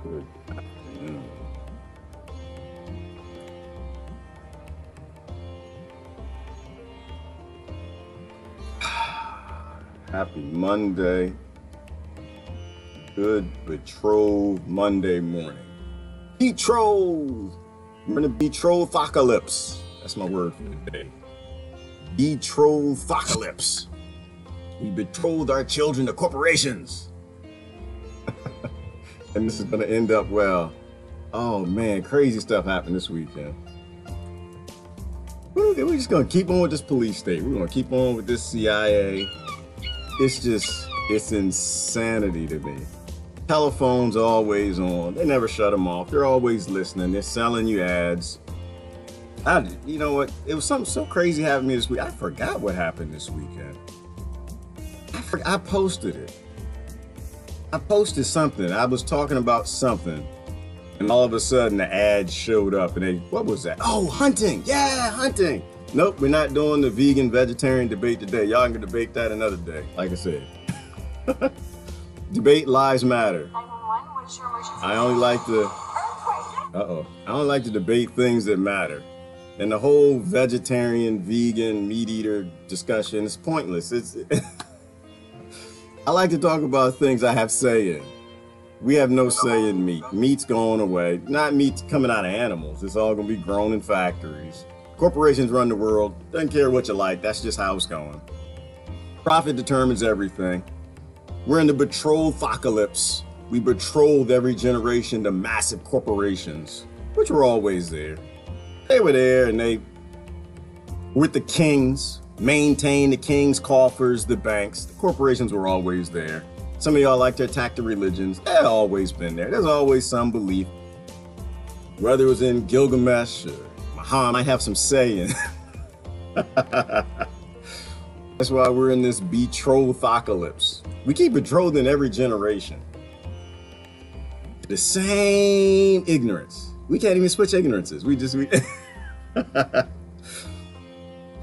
Good afternoon. Happy Monday. Good betrothed Monday morning. Betrothed. We're in the betrothed-apocalypse. That's my word for today. Betrothed-apocalypse. We betrothed our children to corporations. And this is going to end up well. Oh man, crazy stuff happened this weekend. We're just going to keep on with this police state. We're going to keep on with this CIA. It's insanity to me. Telephones always on. They never shut them off. They're always listening. They're selling you ads. You know what? It was something so crazy happened to me this week. I forgot what happened this weekend. I posted it. I posted something. I was talking about something. And all of a sudden the ad showed up and what was that? Oh, hunting. Yeah, hunting. Nope, we're not doing the vegan vegetarian debate today. Y'all can debate that another day, like I said. Debate lives matter. I only like to debate things that matter. And the whole vegetarian, vegan, meat eater discussion is pointless. I like to talk about things I have say in. We have no say in meat. Meat's going away. Not meat's coming out of animals. It's all going to be grown in factories. Corporations run the world. Doesn't care what you like. That's just how it's going. Profit determines everything. We're in the betrothed-apocalypse. We betrothed every generation to massive corporations, which were always there. They were there and they, with the kings, maintained the king's coffers, the banks. The corporations were always there. Some of y'all like to attack the religions. They've always been there. There's always some belief. Whether it was in Gilgamesh or Muhammad, I have some say in. That's why we're in this betrothed-apocalypse. We keep betrothing every generation. The same ignorance. We can't even switch ignorances.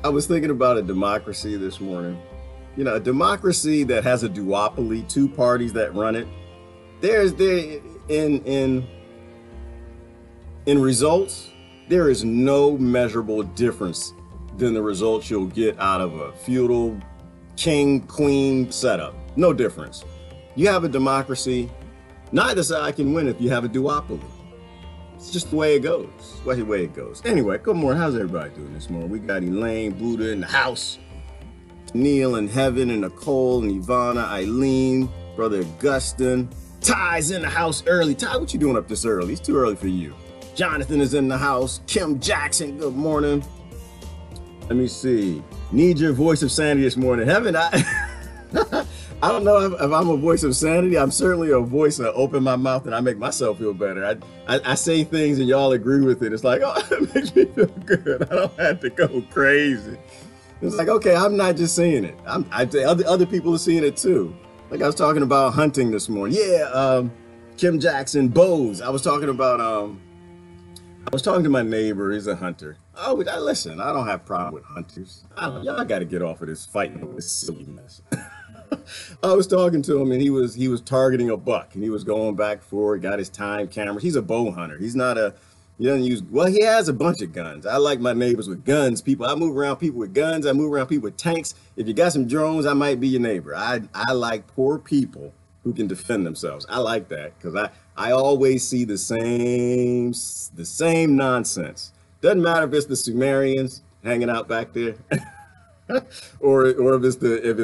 I was thinking about a democracy this morning. You know, a democracy that has a duopoly, two parties that run it. In results, there is no measurable difference than the results you'll get out of a feudal king-queen setup. No difference. You have a democracy, neither side can win if you have a duopoly. It's just the way it goes. That's the way it goes. Anyway, good morning. How's everybody doing this morning? We got Elaine, Buddha in the house. Neil in heaven, and Nicole, and Ivana, Eileen, Brother Augustine. Ty's in the house early. Ty, what you doing up this early? It's too early for you. Jonathan is in the house. Kim Jackson, good morning. Let me see. Need your voice of sanity this morning. Haven't I? I don't know if I'm a voice of sanity. I'm certainly a voice that open my mouth and I make myself feel better. I say things and y'all agree with it. It's like, oh, it makes me feel good. I don't have to go crazy. It's like, okay, I'm not just seeing it. Other people are seeing it too. Like I was talking about hunting this morning. Yeah, Kim Jackson, bows. I was talking to my neighbor. He's a hunter. Oh, listen, I don't have a problem with hunters. Y'all got to get off of this fighting with this silly mess. I was talking to him and he was targeting a buck and he was going back for it, got his time camera. He's a bow hunter. He doesn't use, well, he has a bunch of guns. I like my neighbors with guns. I move around people with guns. I move around people with tanks. If you got some drones, I might be your neighbor. I like poor people who can defend themselves. I like that because I always see the same nonsense. Doesn't matter if it's the Sumerians hanging out back there or if it's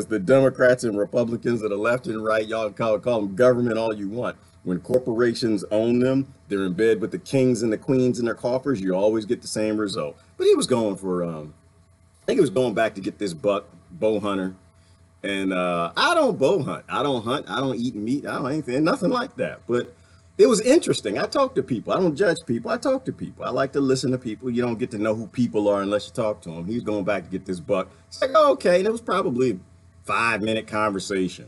the Democrats and Republicans that are left and right. Y'all call them government all you want. When corporations own them, they're in bed with the kings and the queens in their coffers. You always get the same result. But he was going for, I think he was going back to get this buck, bow hunter. And I don't bow hunt. I don't hunt. I don't eat meat. I don't anything, nothing like that. But it was interesting. I talk to people. I don't judge people. I talk to people. I like to listen to people. You don't get to know who people are unless you talk to them. He was going back to get this buck. It's like, oh, okay. And it was probably a 5-minute conversation.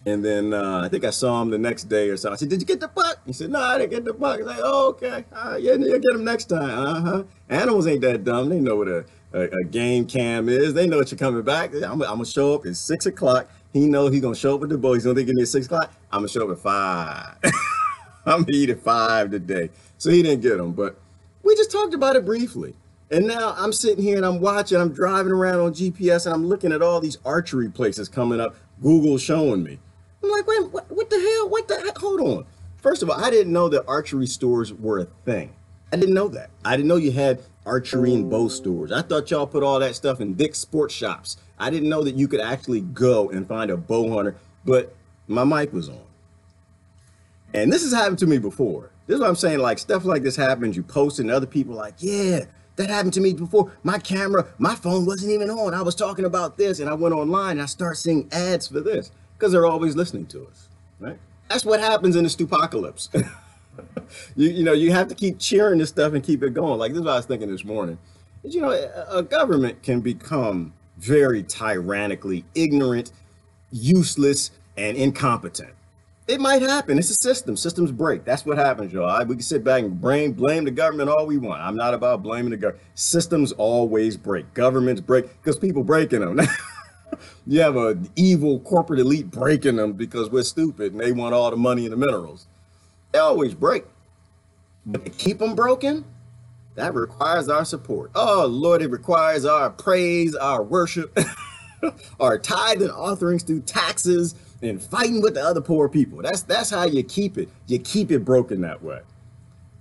And then I think I saw him the next day or so. I said, did you get the buck? He said, no, I didn't get the buck. He's like, oh, okay. Yeah, you'll get him next time. Uh-huh. Animals ain't that dumb. They know what a game cam is. They know that you're coming back. I'm going to show up at 6 o'clock. He knows he's going to show up with the bow. He's going to give me at 6 o'clock. I'm going to show up at 5. I'm gonna eat at 5 today. So he didn't get them, but we just talked about it briefly. And now I'm sitting here and I'm watching, I'm driving around on GPS and I'm looking at all these archery places coming up, Google showing me. I'm like, wait, what the hell? What the heck? Hold on. First of all, I didn't know that archery stores were a thing. I didn't know that. I didn't know you had archery and bow stores. I thought y'all put all that stuff in Dick's sports shops. I didn't know that you could actually go and find a bow hunter, but my mic was on. And this has happened to me before. This is what I'm saying, like stuff like this happens, you post it and other people are like, yeah, that happened to me before. My camera, my phone wasn't even on. I was talking about this and I went online and I start seeing ads for this because they're always listening to us, right? That's what happens in the stupocalypse. You have to keep cheering this stuff and keep it going. Like this is what I was thinking this morning. Is, a government can become very tyrannically ignorant, useless, and incompetent. It might happen. It's a system. Systems break. That's what happens, y'all. We can sit back and blame the government all we want. I'm not about blaming the government. Systems always break. Governments break because people breaking them. You have an evil corporate elite breaking them because we're stupid and they want all the money and the minerals. They always break. But to keep them broken, that requires our support. Oh, Lord, it requires our praise, our worship, our tithe and offerings through taxes, and fighting with the other poor people. That's how you keep it. You keep it broken that way.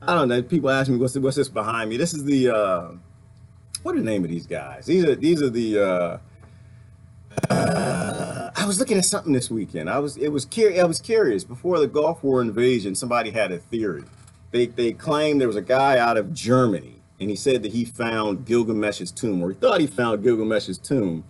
I don't know. People ask me, what's this behind me? This is the what are the name of these guys? These are the I was looking at something this weekend. I was curious. Before the Gulf War invasion, somebody had a theory. They claimed there was a guy out of Germany, and he said that he found Gilgamesh's tomb, or he thought he found Gilgamesh's tomb.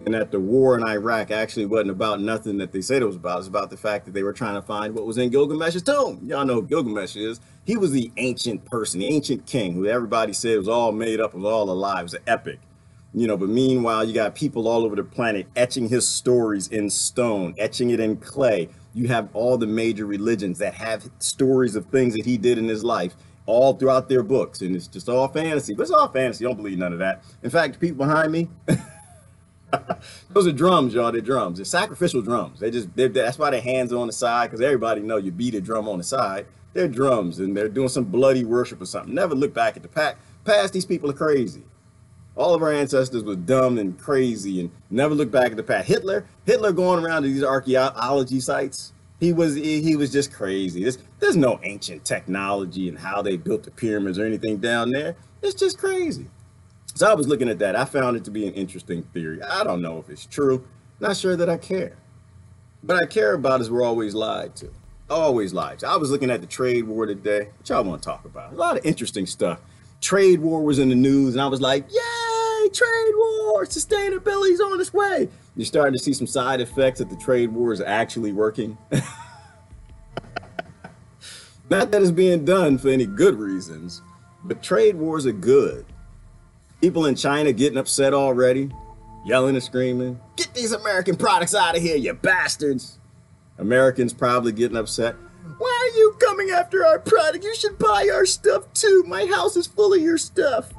And that the war in Iraq actually wasn't about nothing that they said it was about. It was about the fact that they were trying to find what was in Gilgamesh's tomb. Y'all know who Gilgamesh is. He was the ancient person, the ancient king, who everybody said was all made up, was all alive, was an epic. But meanwhile, you got people all over the planet etching his stories in stone, etching it in clay. You have all the major religions that have stories of things that he did in his life all throughout their books. And it's just all fantasy. But it's all fantasy. Don't believe none of that. In fact, the people behind me, those are drums, y'all. They're drums. They're sacrificial drums. That's why their hands are on the side, because everybody know you beat a drum on the side. They're drums, and they're doing some bloody worship or something. Never look back at the past. These people are crazy. All of our ancestors were dumb and crazy, and never look back at the past. Hitler going around to these archaeology sites. He was just crazy. There's no ancient technology in how they built the pyramids or anything down there. It's just crazy. So I was looking at that. I found it to be an interesting theory. I don't know if it's true. Not sure that I care. But I care about is we're always lied to. Always lied to. I was looking at the trade war today. What y'all want to talk about? A lot of interesting stuff. Trade war was in the news, and I was like, yay, trade war, sustainability's on its way. You're starting to see some side effects that the trade war is actually working. Not that it's being done for any good reasons, but trade wars are good. People in China getting upset already, yelling and screaming, get these American products out of here, you bastards. Americans probably getting upset. Why are you coming after our product? You should buy our stuff too. My house is full of your stuff.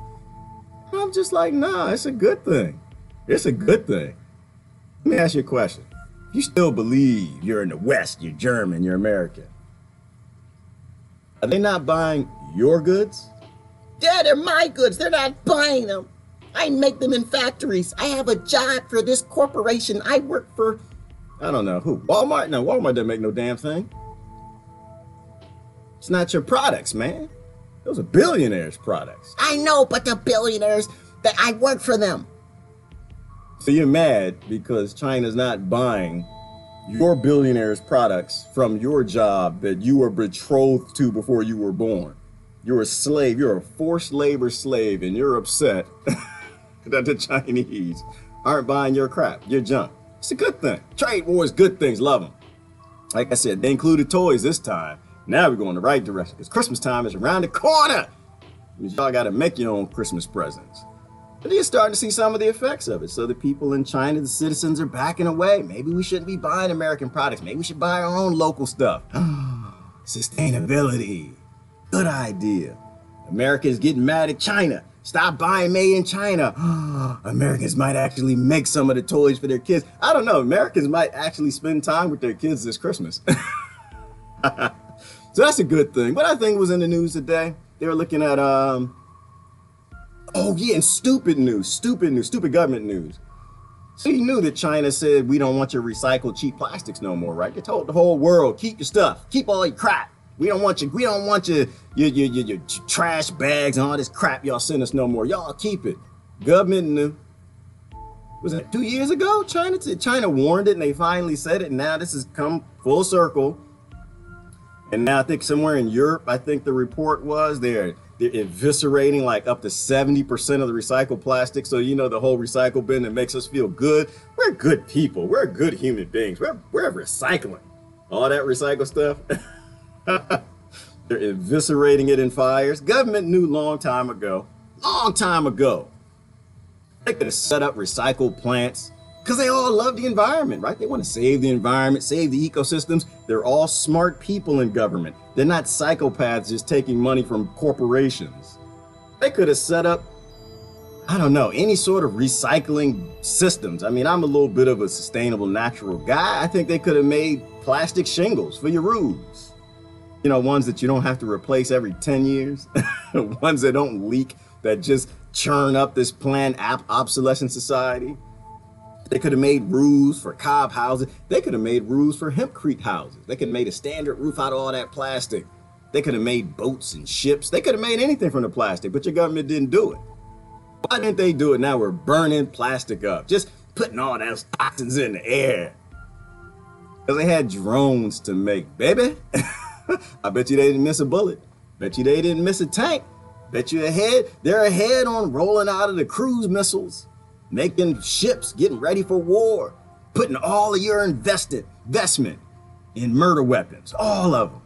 I'm just like, nah, it's a good thing. It's a good thing. Let me ask you a question. You still believe you're in the West, you're German, you're American. Are they not buying your goods? Yeah, they're my goods. They're not buying them. I make them in factories. I have a job for this corporation. I work for, I don't know who. Walmart? No, Walmart doesn't make no damn thing. It's not your products, man. Those are billionaires' products. I know, but the billionaires, that I work for them. So you're mad because China's not buying your billionaires' products from your job that you were betrothed to before you were born. You're a slave. You're a forced labor slave, and you're upset that the Chinese aren't buying your crap, your junk. It's a good thing. Trade wars, good things. Love them. Like I said, they included toys this time. Now we're going the right direction because Christmas time is around the corner. Y'all got to make your own Christmas presents. But you're starting to see some of the effects of it. So the people in China, the citizens, are backing away. Maybe we shouldn't be buying American products. Maybe we should buy our own local stuff. Sustainability. Good idea. America is getting mad at China. Stop buying made in China. Americans might actually make some of the toys for their kids. I don't know. Americans might actually spend time with their kids this Christmas. So that's a good thing. What I think was in the news today, they were looking at, oh yeah, and stupid government news. So you knew that China said, we don't want your recycled cheap plastics no more, right? They told the whole world, keep your stuff, keep all your crap. We don't want your trash bags and all this crap y'all send us no more. Y'all keep it. Government knew. Was that 2 years ago? China warned it and they finally said it. And now this has come full circle. And now I think somewhere in Europe, I think the report was they're eviscerating like up to 70% of the recycled plastic. So, you know, the whole recycle bin that makes us feel good. We're good people. We're good human beings. We're recycling all that recycled stuff. They're eviscerating it in fires. Government knew long time ago. They could have set up recycled plants because they all love the environment, right? They want to save the environment, save the ecosystems. They're all smart people in government. They're not psychopaths just taking money from corporations. They could have set up, I don't know, any sort of recycling systems. I mean, I'm a little bit of a sustainable, natural guy. I think they could have made plastic shingles for your roofs. You know, ones that you don't have to replace every 10 years. Ones that don't leak, that just churn up this planned obsolescence society. They could have made roofs for cob houses. They could have made roofs for hempcrete houses. They could have made a standard roof out of all that plastic. They could have made boats and ships. They could have made anything from the plastic, but your government didn't do it. Why didn't they do it? Now we're burning plastic up, just putting all those toxins in the air. Because they had drones to make, baby. I bet you they didn't miss a bullet. Bet you they didn't miss a tank. Bet you they're ahead on rolling out of the cruise missiles, making ships, getting ready for war, putting all of your investment in murder weapons, all of them.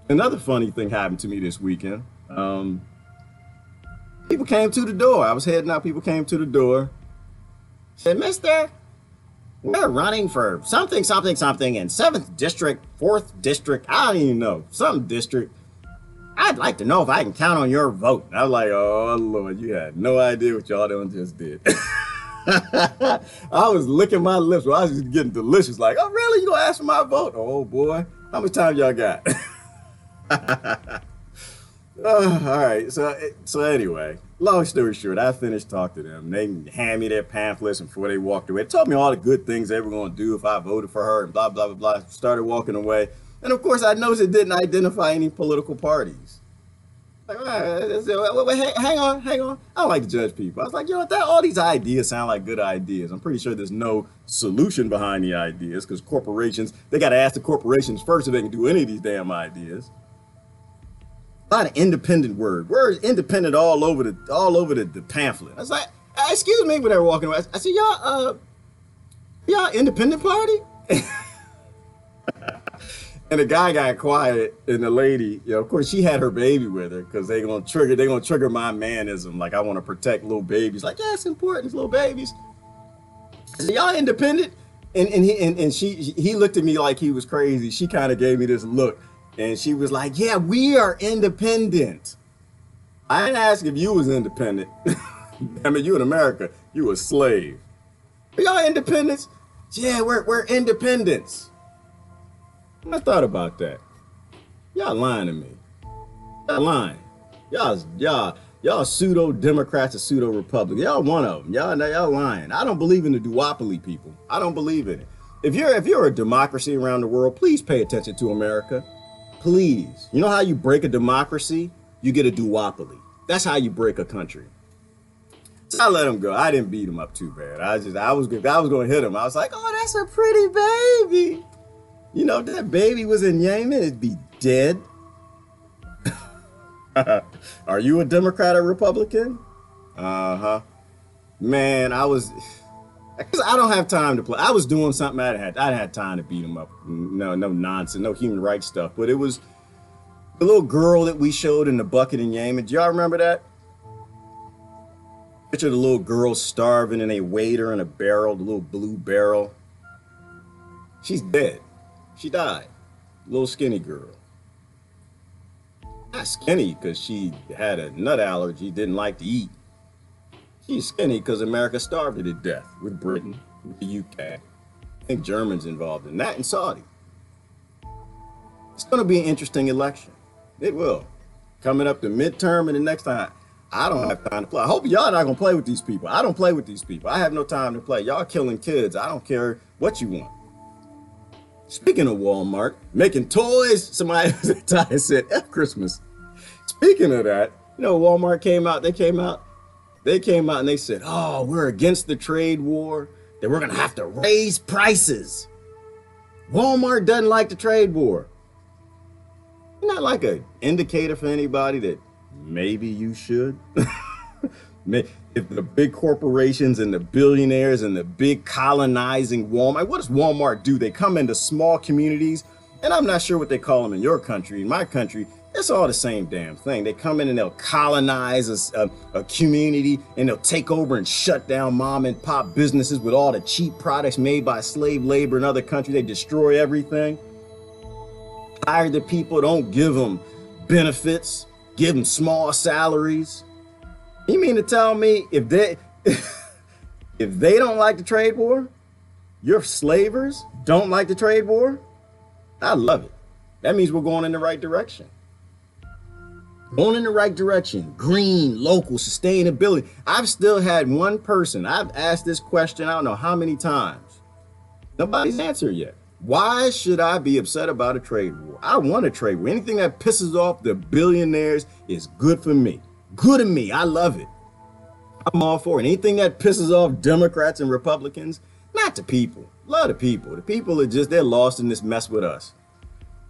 Another funny thing happened to me this weekend. People came to the door. I was heading out, people came to the door. Said, mister, we're running for something in 7th district, 4th district, I don't even know, some district. I'd like to know if I can count on your vote. I was like, oh Lord, you had no idea what y'all done just did. I was licking my lips. I was just getting delicious. Like, oh really, you gonna ask for my vote? Oh boy, how much time y'all got? All right, so anyway, long story short, I finished talking to them. They handed me their pamphlets and before they walked away. They told me all the good things they were going to do if I voted for her and blah, blah, blah, blah. Started walking away. And of course, I noticed it didn't identify any political parties. Like, hang on. I don't like to judge people. I was like, you know what, all these ideas sound like good ideas. I'm pretty sure there's no solution behind the ideas because corporations, they got to ask the corporations first if they can do any of these damn ideas. A lot of independent words independent all over the pamphlet. I was like, excuse me, when they were walking away. I said, y'all independent party? And the guy got quiet, and the lady, you know, of course, she had her baby with her because they're gonna trigger my manism. Like I want to protect little babies. Like, yeah, it's important, it's little babies. I said, y'all independent? And he looked at me like he was crazy. She kind of gave me this look. And she was like, yeah, we are independent. I didn't ask if you was independent. I mean, you in America, you a slave. Are y'all independents? Yeah, we're independents. I thought about that. Y'all lying to me. Y'all lying. Y'all pseudo-democrats or pseudo-republicans. Y'all one of them. Y'all lying. I don't believe in the duopoly, people. I don't believe in it. If you're a democracy around the world, please pay attention to America. Please. You know how you break a democracy? You get a duopoly. That's how you break a country. So I let him go. I didn't beat him up too bad. I was going to hit him. I was like, oh, that's a pretty baby. You know, if that baby was in Yemen, it'd be dead. Are you a Democrat or Republican? Uh-huh. Man, because I don't have time to play. I was doing something I had time to beat him up. No nonsense, no human rights stuff. But it was the little girl that we showed in the bucket in Yemen. Do y'all remember that? Picture the little girl starving and they weighed her in a barrel, the little blue barrel. She's dead. She died. Little skinny girl. Not skinny because she had a nut allergy, didn't like to eat. She's skinny because America starved her to death with Britain, with the UK. I think Germans involved in that and Saudi. It's going to be an interesting election. It will. Coming up the midterm and the next time. I don't have time to play. I hope y'all not going to play with these people. I don't play with these people. I have no time to play. Y'all killing kids. I don't care what you want. Speaking of Walmart, making toys, somebody said, F Christmas. Speaking of that, you know, Walmart came out and they said, oh, we're against the trade war, that we're going to have to raise prices. Walmart doesn't like the trade war. Not like an indicator for anybody that maybe you should. If the big corporations and the billionaires and the big colonizing Walmart, what does Walmart do? They come into small communities, and I'm not sure what they call them in your country. In my country, it's all the same damn thing. They come in and they'll colonize a community, and they'll take over and shut down mom and pop businesses with all the cheap products made by slave labor in other countries. They destroy everything. Hire the people, don't give them benefits, give them small salaries. You mean to tell me if they don't like the trade war, your slavers don't like the trade war? I love it. That means we're going in the right direction. Going in the right direction. Green, local, sustainability. I've still had one person, I've asked this question, I don't know how many times. Nobody's answered yet. Why should I be upset about a trade war? I want a trade war. Anything that pisses off the billionaires is good for me. Good to me. I love it. I'm all for it. Anything that pisses off Democrats and Republicans, not the people. Love the people. The people are just, they're lost in this mess with us.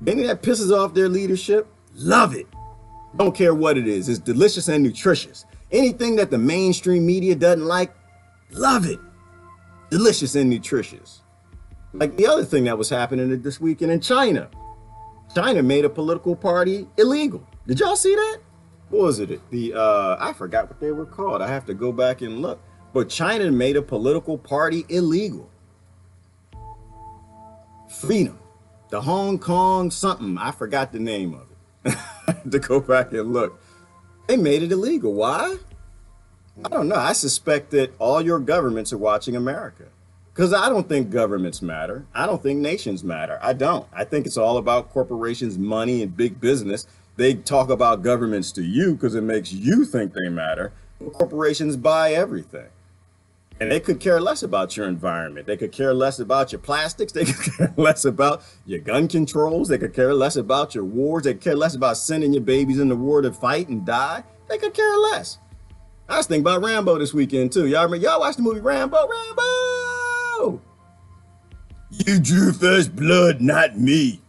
Anything that pisses off their leadership, love it. Don't care what it is. It's delicious and nutritious. Anything that the mainstream media doesn't like, love it. Delicious and nutritious. Like the other thing that was happening this weekend in China. China made a political party illegal. Did y'all see that? What was it? I forgot what they were called. I have to go back and look. But China made a political party illegal. Freedom. The Hong Kong something. I forgot the name of it. I have to go back and look. They made it illegal. Why? I don't know. I suspect that all your governments are watching America. Because I don't think governments matter. I don't think nations matter. I don't. I think it's all about corporations, money, and big business. They talk about governments to you because it makes you think they matter. Corporations buy everything. And they could care less about your environment. They could care less about your plastics. They could care less about your gun controls. They could care less about your wars. They could care less about sending your babies in the war to fight and die. They could care less. I was thinking about Rambo this weekend too. Y'all remember? Y'all watched the movie Rambo? Rambo! You drew first blood, not me.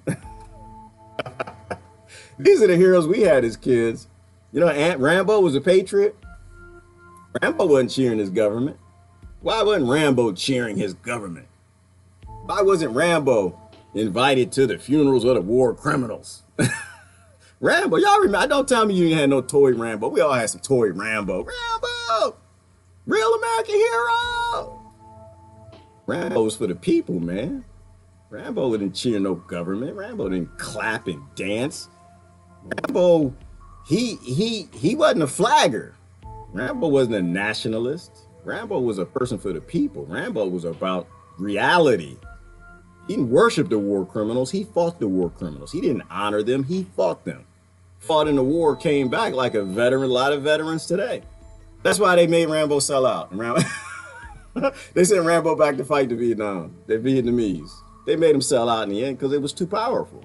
These are the heroes we had as kids. You know, Aunt Rambo was a patriot. Rambo wasn't cheering his government. Why wasn't Rambo cheering his government? Why wasn't Rambo invited to the funerals of the war criminals? Rambo, y'all remember? Don't tell me you ain't had no toy Rambo. We all had some toy Rambo. Rambo! Real American hero! Rambo was for the people, man. Rambo didn't cheer no government. Rambo didn't clap and dance. Rambo, he wasn't a flagger. Rambo wasn't a nationalist. Rambo was a person for the people. Rambo was about reality. He didn't worship the war criminals. He fought the war criminals. He didn't honor them. He fought them. Fought in the war, came back like a veteran, a lot of veterans today. That's why they made Rambo sell out. They sent Rambo back to fight the Vietnam, the Vietnamese. They made him sell out in the end because it was too powerful.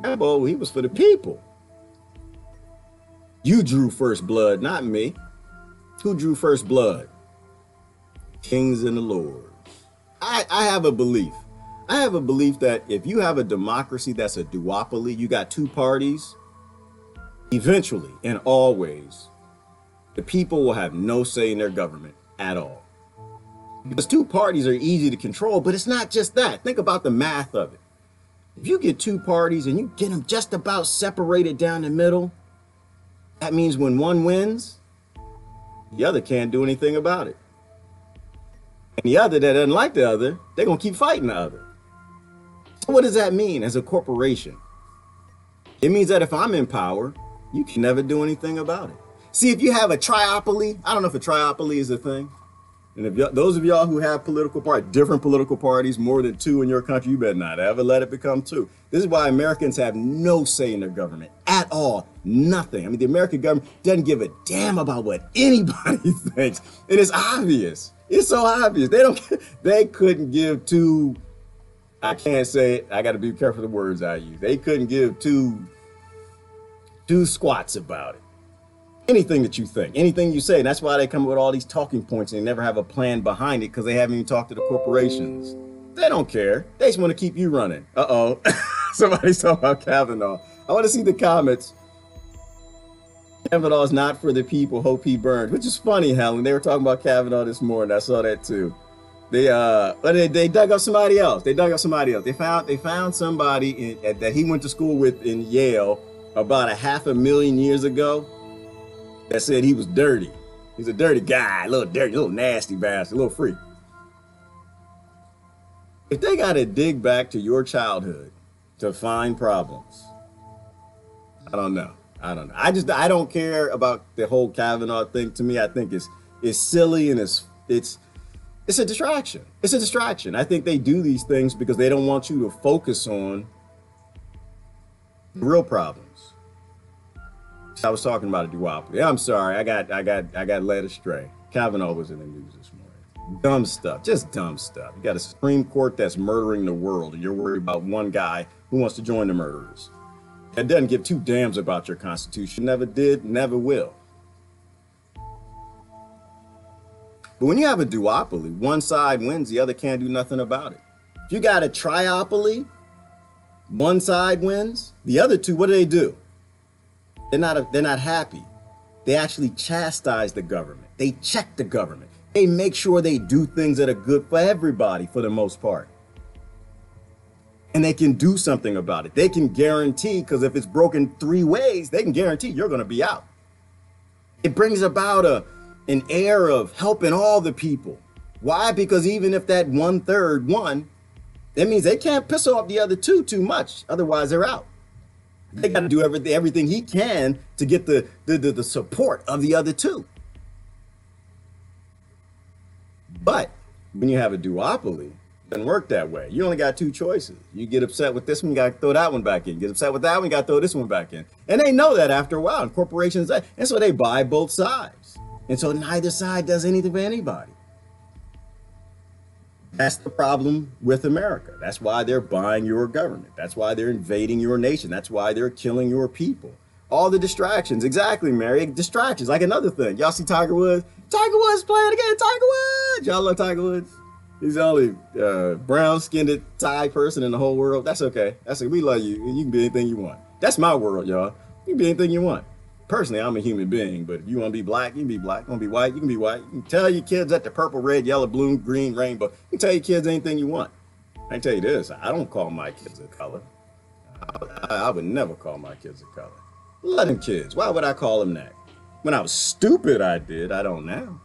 Rambo, he was for the people. You drew first blood, not me. Who drew first blood? Kings and the lords. I have a belief. I have a belief that if you have a democracy that's a duopoly, you got two parties, eventually and always, the people will have no say in their government at all. Because two parties are easy to control, but it's not just that. Think about the math of it. If you get two parties and you get them just about separated down the middle, that means when one wins, the other can't do anything about it. And the other that doesn't like the other, they're going to keep fighting the other. So what does that mean as a corporation? It means that if I'm in power, you can never do anything about it. See, if you have a triopoly, I don't know if a triopoly is a thing. And if those of y'all who have different political parties, more than two in your country, you better not ever let it become two. This is why Americans have no say in their government at all. Nothing. I mean, the American government doesn't give a damn about what anybody thinks. It is obvious. It's so obvious. They couldn't give two, I can't say it. I got to be careful the words I use. They couldn't give two squats about it. Anything that you think, anything you say. And that's why they come up with all these talking points and they never have a plan behind it, because they haven't even talked to the corporations. They don't care. They just want to keep you running. Uh-oh. Somebody's talking about Kavanaugh. I want to see the comments. Kavanaugh is not for the people. Hope he burns. Which is funny, Helen. They were talking about Kavanaugh this morning. I saw that too. They dug up somebody else. They found somebody that he went to school with in Yale about 500,000 years ago that said he was dirty. He's a dirty guy, a little dirty, a little nasty bastard, a little freak. If they got to dig back to your childhood to find problems, I don't know. I don't care about the whole Kavanaugh thing. To me, I think it's silly and it's a distraction. It's a distraction. I think they do these things because they don't want you to focus on the real problems. I was talking about a duopoly. I'm sorry, I got led astray. Kavanaugh was in the news this morning. Dumb stuff, just dumb stuff. You got a Supreme Court that's murdering the world, and you're worried about one guy who wants to join the murderers. That doesn't give two damns about your Constitution. Never did, never will. But when you have a duopoly, one side wins, the other can't do nothing about it. If you got a triopoly, one side wins, the other two, what do? They're not happy. They actually chastise the government. They check the government. They make sure they do things that are good for everybody for the most part. And they can do something about it. They can guarantee, because if it's broken 3 ways, they can guarantee you're going to be out. It brings about an air of helping all the people. Why? Because even if that 1/3 won, that means they can't piss off the other two too much. Otherwise, they're out. They got to do everything he can to get the support of the other two. But when you have a duopoly, it doesn't work that way. You only got 2 choices. You get upset with this one, you got to throw that one back in. Get upset with that one, you got to throw this one back in. And they know that after a while, and corporations, and so they buy both sides. And so neither side does anything for anybody. That's the problem with America. That's why they're buying your government. That's why they're invading your nation. That's why they're killing your people. All the distractions. Exactly, Mary. Distractions. Like another thing. Y'all see Tiger Woods? Tiger Woods playing again. Tiger Woods. Y'all love Tiger Woods? He's the only brown-skinned Thai person in the whole world. That's okay. We love you. You can be anything you want. That's my world, y'all. You can be anything you want. Personally, I'm a human being, but if you want to be black, you can be black. You want to be white, you can be white. You can tell your kids that the purple, red, yellow, blue, green, rainbow. You can tell your kids anything you want. I can tell you this, I don't call my kids a color. I would never call my kids a color. Love them kids. Why would I call them that? When I was stupid, I did. I don't now.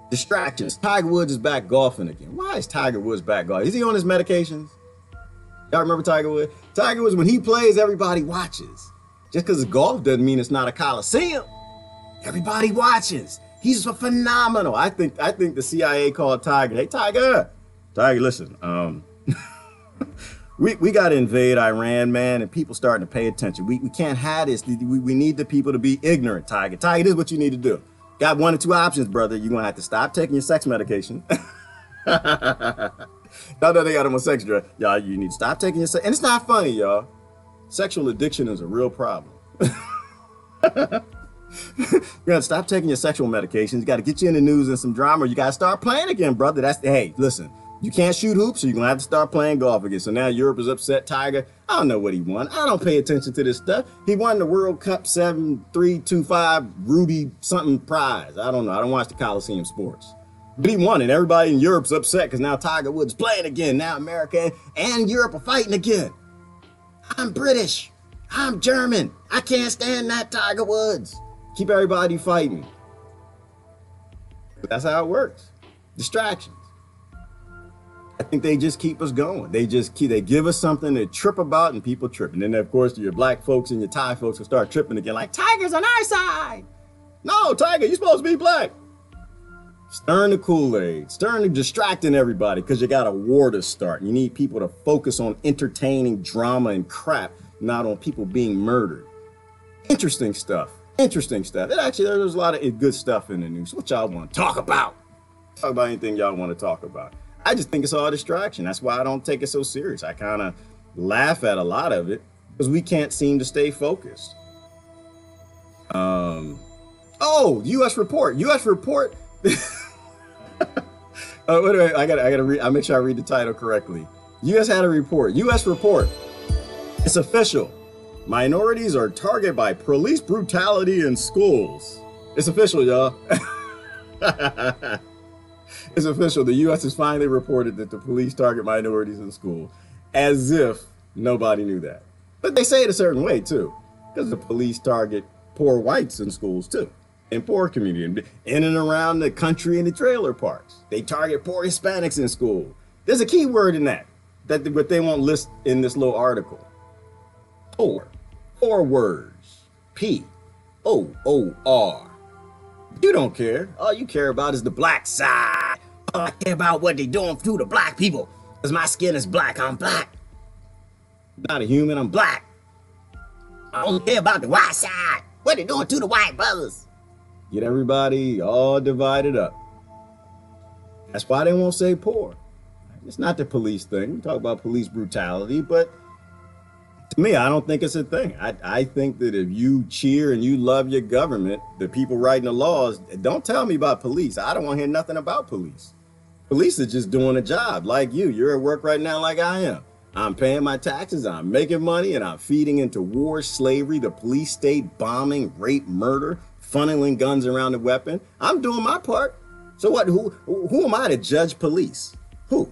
Distractions. Tiger Woods is back golfing again. Why is Tiger Woods back golfing? Is he on his medications? Y'all remember Tiger Woods? Tiger Woods, when he plays, everybody watches. Just because it's golf doesn't mean it's not a coliseum. Everybody watches. He's a phenomenal. I think the CIA called Tiger. Hey, Tiger, listen. We got to invade Iran, man, and people starting to pay attention. We can't have this. We need the people to be ignorant, Tiger. Tiger, this is what you need to do. Got 1 or 2 options, brother. You're going to have to stop taking your sex medication. No, they got him on sex drug. Y'all, you need to stop taking your sex. And it's not funny, y'all. Sexual addiction is a real problem. You gotta stop taking your sexual medications. You gotta get you in the news and some drama. You gotta start playing again, brother. Hey, listen, you can't shoot hoops, so you're gonna have to start playing golf again. So now Europe is upset. Tiger, I don't know what he won. I don't pay attention to this stuff. He won the World Cup 7-3-2-5 Ruby something prize. I don't know. I don't watch the Coliseum sports. But he won, and everybody in Europe's upset because now Tiger Woods is playing again. Now America and Europe are fighting again. I'm British. I'm German. I can't stand that Tiger Woods. Keep everybody fighting. But that's how it works. Distractions. I think they just keep us going. They give us something to trip about, and people trip. And then, of course, your black folks and your Thai folks will start tripping again like, Tiger's on our side. No, Tiger, you're supposed to be black. Stirring the Kool-Aid, stirring and distracting everybody because you got a war to start. You need people to focus on entertaining drama and crap, not on people being murdered. Interesting stuff. Interesting stuff. Actually, there's a lot of good stuff in the news. What y'all want to talk about? Talk about anything y'all want to talk about. I just think it's all a distraction. That's why I don't take it so serious. I kind of laugh at a lot of it because we can't seem to stay focused. Oh, U.S. report. U.S. report. Wait, I gotta read. I'll make sure I read the title correctly. U.S. had a report. U.S. report. It's official. Minorities are targeted by police brutality in schools. It's official, y'all. It's official. The U.S. has finally reported that the police target minorities in school, as if nobody knew that. But they say it a certain way too, because the police target poor whites in schools too. In poor community, in and around the country and the trailer parks. They target poor Hispanics in school. There's a key word in that but they won't list in this little article. Poor. 4 words. P-O-O-R. You don't care. All you care about is the black side. All I care about what they doing to the black people. Because my skin is black. I'm black. I'm not a human. I'm black. I don't care about the white side. What they doing to the white brothers. Get everybody all divided up. That's why they won't say poor. It's not the police thing. We talk about police brutality, but to me, I don't think it's a thing. I think that if you cheer and you love your government, the people writing the laws, don't tell me about police. I don't want to hear nothing about police. Police are just doing a job like you. You're at work right now like I am. I'm paying my taxes, I'm making money, and I'm feeding into war, slavery, the police state, bombing, rape, murder, funneling guns around the weapon. I'm doing my part. So what? Who am I to judge police? Who?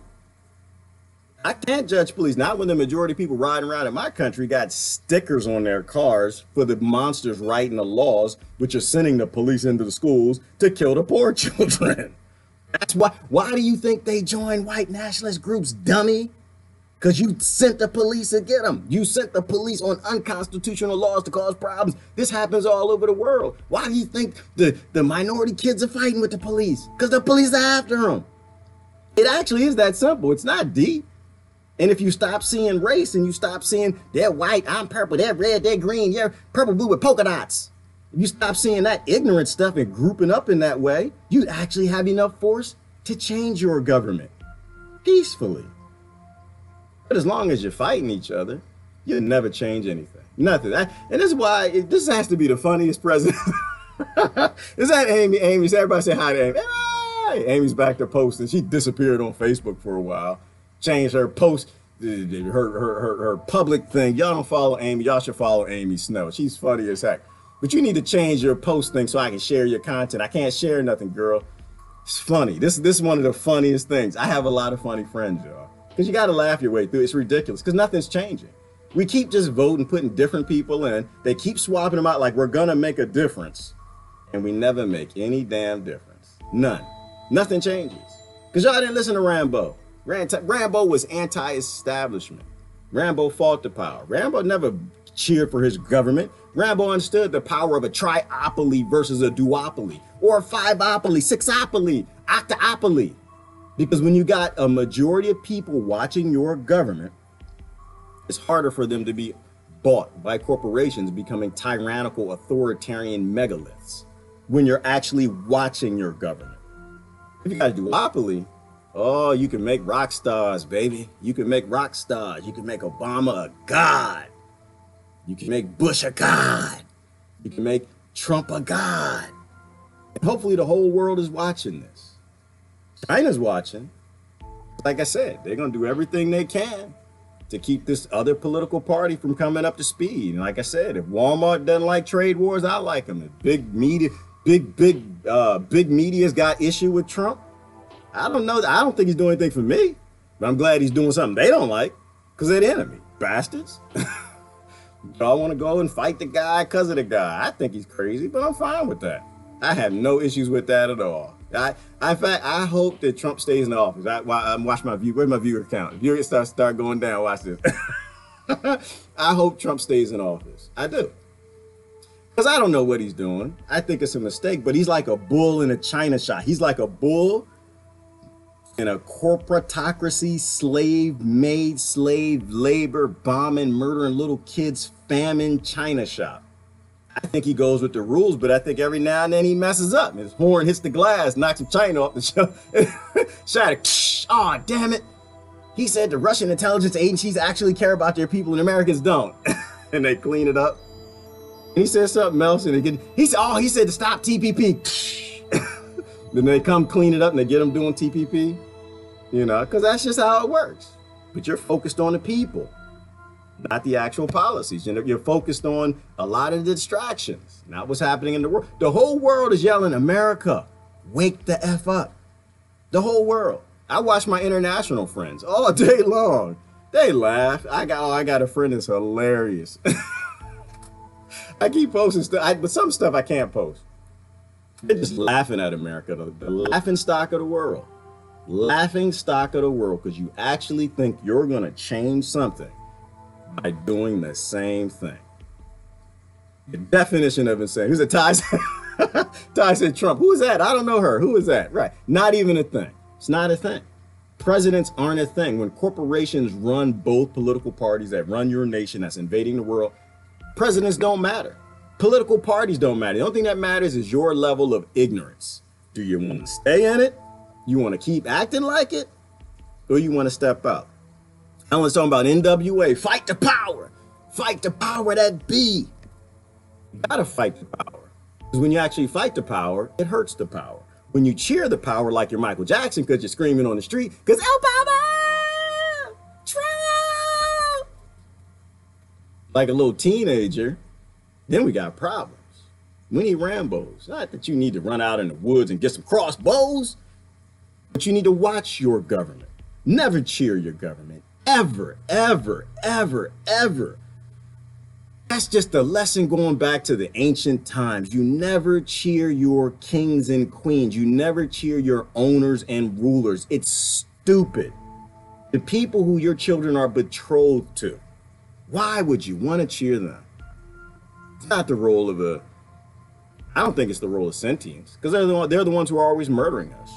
I can't judge police. Not when the majority of people riding around in my country got stickers on their cars for the monsters writing the laws, which are sending the police into the schools to kill the poor children. That's why. Why do you think they join white nationalist groups, dummy? Because you sent the police to get them. You sent the police on unconstitutional laws to cause problems. This happens all over the world. Why do you think the minority kids are fighting with the police? Because the police are after them. It actually is that simple. It's not deep. And if you stop seeing race and you stop seeing they're white, I'm purple, they're red, they're green, you're purple, blue with polka dots. If you stop seeing that ignorant stuff and grouping up in that way, you actually have enough force to change your government peacefully. But as long as you're fighting each other, you'll never change anything. Nothing. And this is why this has to be the funniest president. Is that Amy? Amy, everybody say hi to Amy. Hey, Amy's back to posting. She disappeared on Facebook for a while. Changed her post, her public thing. Y'all don't follow Amy. Y'all should follow Amy Snow. She's funny as heck. But you need to change your post thing so I can share your content. I can't share nothing, girl. It's funny. This is one of the funniest things. I have a lot of funny friends, y'all. Because you got to laugh your way through. It's ridiculous because nothing's changing. We keep just voting, putting different people in. They keep swapping them out like we're going to make a difference. And we never make any damn difference. None. Nothing changes. Because y'all didn't listen to Rambo. Rambo was anti-establishment. Rambo fought the power. Rambo never cheered for his government. Rambo understood the power of a triopoly versus a duopoly, or a fiveopoly, sixopoly, octopoly. Because when you got a majority of people watching your government, it's harder for them to be bought by corporations becoming tyrannical, authoritarian megaliths when you're actually watching your government. If you got a duopoly, oh, you can make rock stars, baby. You can make rock stars. You can make Obama a god. You can make Bush a god. You can make Trump a god. And hopefully the whole world is watching this. China's watching. Like I said, they're going to do everything they can to keep this other political party from coming up to speed. And like I said, if Walmart doesn't like trade wars, I like them. If big media's got issue with Trump, I don't know. I don't think he's doing anything for me, but I'm glad he's doing something they don't like because they're the enemy. Bastards. Y'all want to go and fight the guy because of the guy. I think he's crazy, but I'm fine with that. I have no issues with that at all. In fact, I hope that Trump stays in the office. Watch my view. Where's my viewer count? If you start going down, watch this. I hope Trump stays in office. I do. Because I don't know what he's doing. I think it's a mistake, but he's like a bull in a china shop. He's like a bull in a corprotacracy, slave-made, slave labor, bombing, murdering little kids, famine china shop. I think he goes with the rules, but I think every now and then he messes up. His horn hits the glass, knocks some china off the shelf. Shatter. Oh, damn it. He said the Russian intelligence agencies actually care about their people and Americans don't. And they clean it up. And he said something else, and he said to stop TPP. Then they come clean it up and they get them doing TPP. You know, because that's just how it works. But you're focused on the people, not the actual policies. You know, you're focused on a lot of the distractions, not what's happening in the world. The whole world is yelling, America, wake the F up. The whole world. I watch my international friends all day long. They laugh. I got a friend that's hilarious. I keep posting stuff, but some stuff I can't post. They're just laughing at America, the laughing stock of the world. Laughing stock of the world, because you actually think you're going to change something by doing the same thing. The definition of insane. Who's a Ty? Ty said Trump. Who is that? I don't know her. Who is that? Right. Not even a thing. It's not a thing. Presidents aren't a thing. When corporations run both political parties that run your nation, that's invading the world, presidents don't matter. Political parties don't matter. The only thing that matters is your level of ignorance. Do you want to stay in it? You want to keep acting like it? Or you want to step out? I was talking about NWA. Fight the power. Fight the power that be. You got to fight the power. Because when you actually fight the power, it hurts the power. When you cheer the power like you're Michael Jackson because you're screaming on the street, because Obama! Trump! Like a little teenager, then we got problems. We need Rambos. Not that you need to run out in the woods and get some crossbows, but you need to watch your government. Never cheer your government. Ever, ever, ever, ever. That's just a lesson going back to the ancient times. You never cheer your kings and queens. You never cheer your owners and rulers. It's stupid. The people who your children are betrothed to, why would you want to cheer them? It's not the role of I don't think it's the role of sentience, because they're the ones who are always murdering us.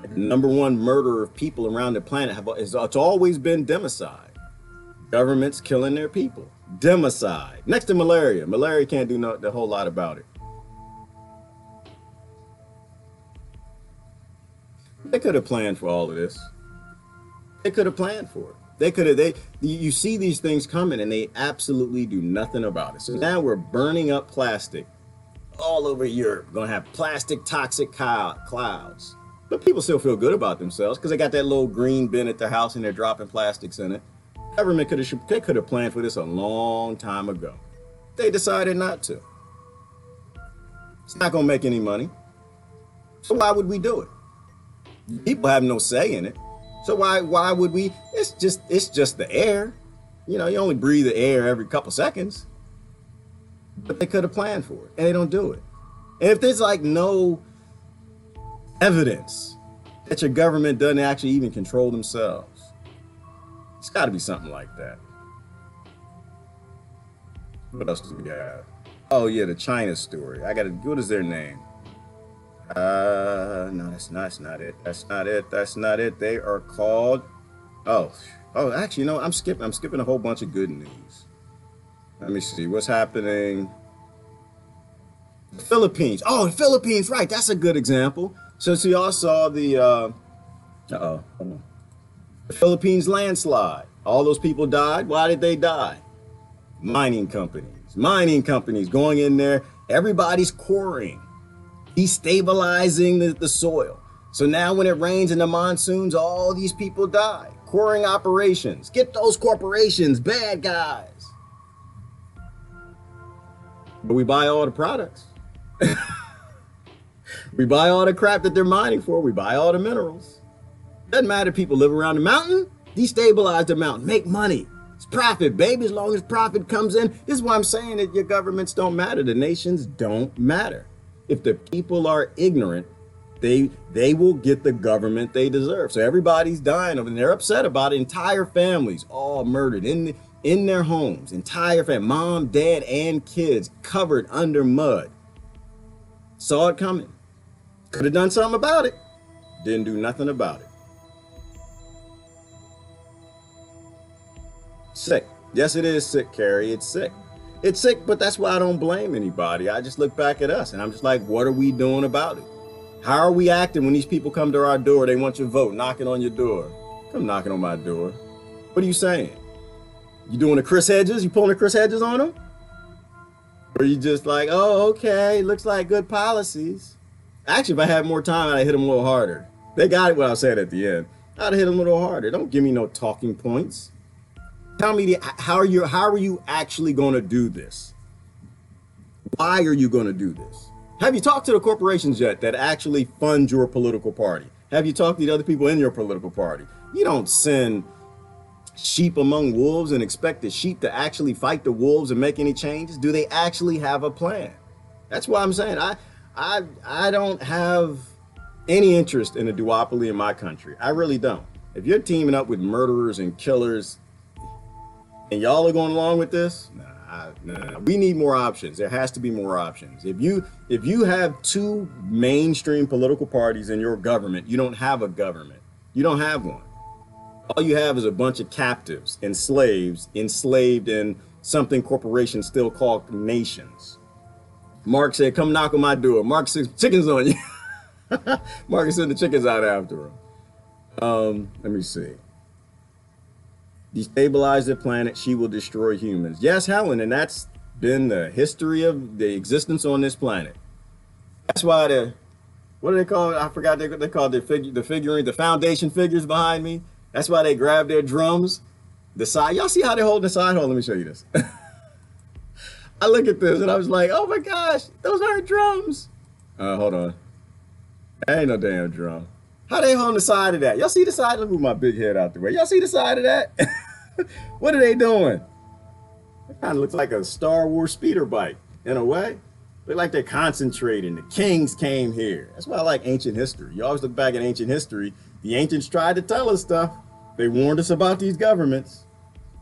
The number one murderer of people around the planet it's always been democide. Governments killing their people. Democide. Next to malaria. Malaria can't do a whole lot about it. They could have planned for all of this. They could have planned for it. You see these things coming and they absolutely do nothing about it. So now we're burning up plastic all over Europe. We're going to have plastic toxic clouds. But people still feel good about themselves because they got that little green bin at their house and they're dropping plastics in it. Government could have planned for this a long time ago. They decided not to. It's not going to make any money. So why would we do it? People have no say in it. So why would we? It's just the air. You know, you only breathe the air every couple seconds. But they could have planned for it, and they don't do it. And if there's like no evidence that your government doesn't actually even control themselves, it's got to be something like that. What else do we have? Oh yeah, the China story. What is their name? No, that's not it. That's not it. They are called, actually, you know, I'm skipping a whole bunch of good news. Let me see what's happening. The Philippines. Oh, the Philippines, right. That's a good example. So y'all saw the, hold on. The Philippines landslide. All those people died. Why did they die? Mining companies going in there. Everybody's quarrying, destabilizing the soil. So now when it rains in the monsoons, all these people die. Quarrying operations. Get those corporations, bad guys. But we buy all the products. We buy all the crap that they're mining for. We buy all the minerals. Doesn't matter if people live around the mountain. Destabilize the mountain. Make money. It's profit, baby. As long as profit comes in. This is why I'm saying that your governments don't matter. The nations don't matter. If the people are ignorant, they will get the government they deserve. So everybody's dying of it, and they're upset about it. Entire families all murdered in in their homes, entire family, mom, dad, and kids covered under mud. Saw it coming. Could have done something about it. Didn't do nothing about it. Sick. Yes, it is sick, Carrie. It's sick. It's sick, but that's why I don't blame anybody. I just look back at us and I'm just like, what are we doing about it? How are we acting when these people come to our door? They want your vote, knocking on your door. Come knocking on my door. What are you saying? You doing the Chris Hedges? You pulling the Chris Hedges on them? Or you just like, oh, okay, looks like good policies. Actually, if I had more time, I'd hit them a little harder. They got it what I said at the end. I'd hit them a little harder. Don't give me no talking points. Tell me how are you actually going to do this? Why are you going to do this? Have you talked to the corporations yet that actually fund your political party? Have you talked to the other people in your political party? You don't send sheep among wolves and expect the sheep to actually fight the wolves and make any changes. Do they actually have a plan? That's why I'm saying I don't have any interest in a duopoly in my country. I really don't. If you're teaming up with murderers and killers and y'all are going along with this, nah, we need more options. There has to be more options. If you have two mainstream political parties in your government, you don't have a government. You don't have one. All you have is a bunch of captives and slaves enslaved in something corporations still call nations. Mark said, come knock on my door. Mark said, chickens on you. Mark is sending the chickens out after him. Let me see. Destabilize the planet, she will destroy humans. Yes, Helen, and that's been the history of the existence on this planet. That's why what do they call it? I forgot they called the figurine, the foundation figures behind me. That's why they grab their drums. The side, y'all see how they're holding the side? Hold on, let me show you this. I look at this and I was like, oh my gosh, those aren't drums. Hold on. That ain't no damn drum. How they on the side of that? Y'all see the side? Let me move my big head out the way. Y'all see the side of that? What are they doing? It kind of looks like a Star Wars speeder bike in a way. Look like they're concentrating. The kings came here. That's why I like ancient history. You always look back at ancient history. The ancients tried to tell us stuff. They warned us about these governments.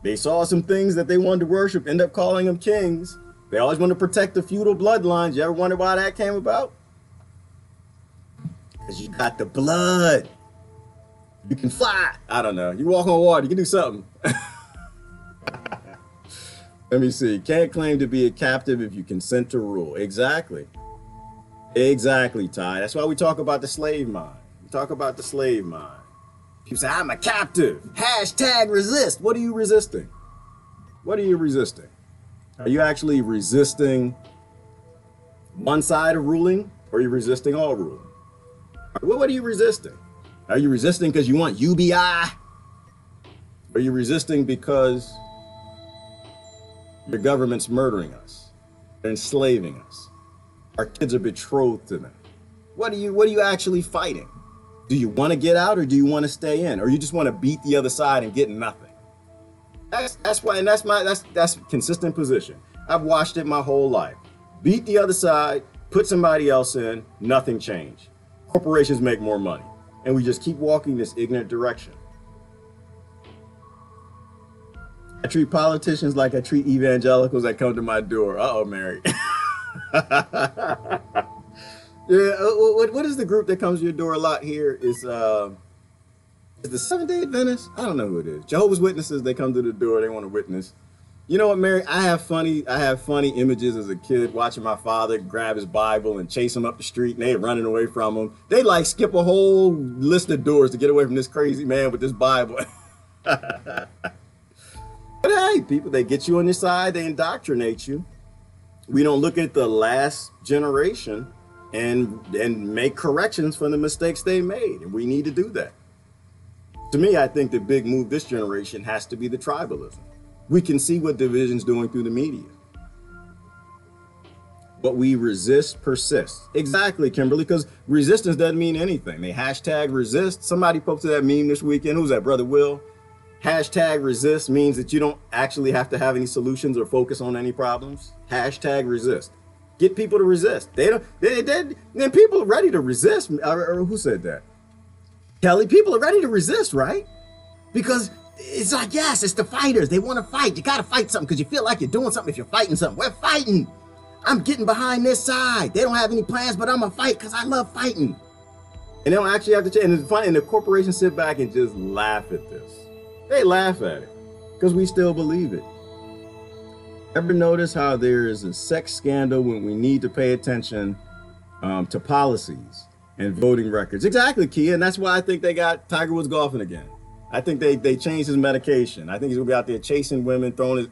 They saw some things that they wanted to worship, end up calling them kings. They always want to protect the feudal bloodlines. You ever wonder why that came about? Because you got the blood. You can fly. I don't know. You walk on water. You can do something. Let me see. Can't claim to be a captive if you consent to rule. Exactly. Exactly, Ty. That's why we talk about the slave mind. We talk about the slave mind. People say, I'm a captive. Hashtag resist. What are you resisting? What are you resisting? Are you actually resisting one side of ruling, or are you resisting all ruling? What are you resisting? Are you resisting because you want UBI? Are you resisting because your government's murdering us? They're enslaving us. Our kids are betrothed to them. What are you actually fighting? Do you want to get out, or do you want to stay in? Or you just want to beat the other side and get nothing? That's why, and that's consistent position. I've watched it my whole life. Beat the other side, put somebody else in, nothing changed. Corporations make more money, and we just keep walking this ignorant direction. I treat politicians like I treat evangelicals that come to my door. Uh-oh, Mary. Yeah, what is the group that comes to your door a lot here? Is the Seventh-day Adventists? I don't know who it is. Jehovah's Witnesses, they come to the door, they want to witness. You know what, Mary? I have funny images as a kid watching my father grab his Bible and chase him up the street, and they running away from him. They like skip a whole list of doors to get away from this crazy man with this Bible. But hey, people, they get you on their side, they indoctrinate you. We don't look at the last generation and make corrections for the mistakes they made, and we need to do that. To me, I think the big move this generation has to be the tribalism. We can see what division's doing through the media. But we resist persists. Exactly, Kimberly, because resistance doesn't mean anything. They hashtag resist. Somebody posted that meme this weekend. Who's that, Brother Will? Hashtag resist means that you don't actually have to have any solutions or focus on any problems. Hashtag resist. Get people to resist. Then people are ready to resist. Or who said that? Kelly, people are ready to resist, right? Because it's like, yes, it's the fighters. They want to fight. You got to fight something because you feel like you're doing something if you're fighting something. We're fighting. I'm getting behind this side. They don't have any plans, but I'm going to fight because I love fighting. And they don't actually have to change. And it's funny, and the corporations sit back and just laugh at this. They laugh at it because we still believe it. Ever notice how there is a sex scandal when we need to pay attention to policies and voting records? Exactly, Kia, and that's why I think they got Tiger Woods golfing again. I think they changed his medication. I think he's gonna be out there chasing women, throwing his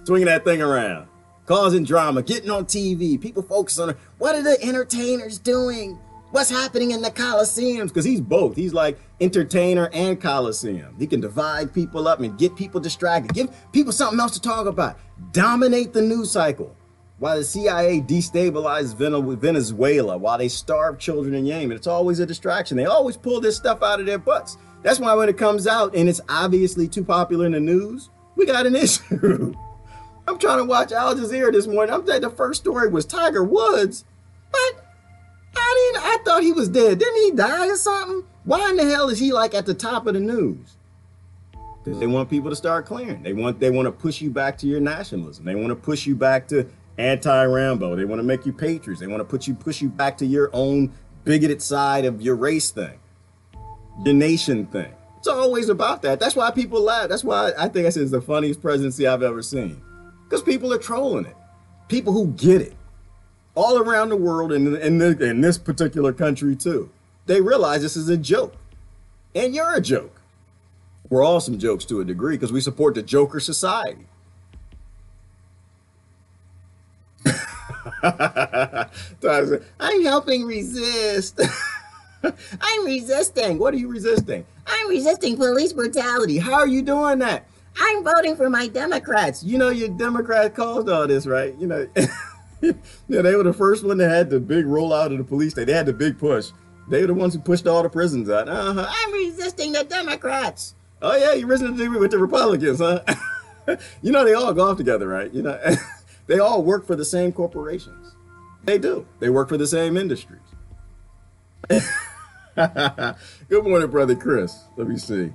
swinging that thing around, causing drama, getting on TV. People focus on it. What are the entertainers doing? What's happening in the Coliseums? Because he's both. He's like entertainer and Coliseum. He can divide people up and get people distracted, give people something else to talk about, dominate the news cycle. While the CIA destabilized Venezuela, while they starve children in Yemen, it's always a distraction. They always pull this stuff out of their butts. That's why when it comes out and it's obviously too popular in the news, we got an issue. I'm trying to watch Al Jazeera this morning. I'm saying the first story was Tiger Woods, but I thought he was dead. Didn't he die or something? Why in the hell is he like at the top of the news? Because they want people to start clearing. They want to push you back to your nationalism. They want to push you back to anti-Rambo. They want to make you patriots. They want to push you back to your own bigoted side of your race thing, your nation thing. It's always about that. That's why people laugh. That's why I think I said it's the funniest presidency I've ever seen. Because people are trolling it. People who get it. All around the world and in this particular country too. They realize this is a joke. And you're a joke. We're all some jokes to a degree because we support the Joker society. I'm helping resist. I'm resisting. What are you resisting? I'm resisting police brutality. How are you doing that? I'm voting for my Democrats. You know your Democrats caused all this, right? You know, yeah, they were the first one that had the big rollout of the police state. They had the big push. They were the ones who pushed all the prisons out. I'm resisting the Democrats. Oh yeah, you're resisting with the Republicans, huh? You know they all go off together, right? You know. They all work for the same corporations. They do. They work for the same industries. Good morning, brother Chris. Let me see.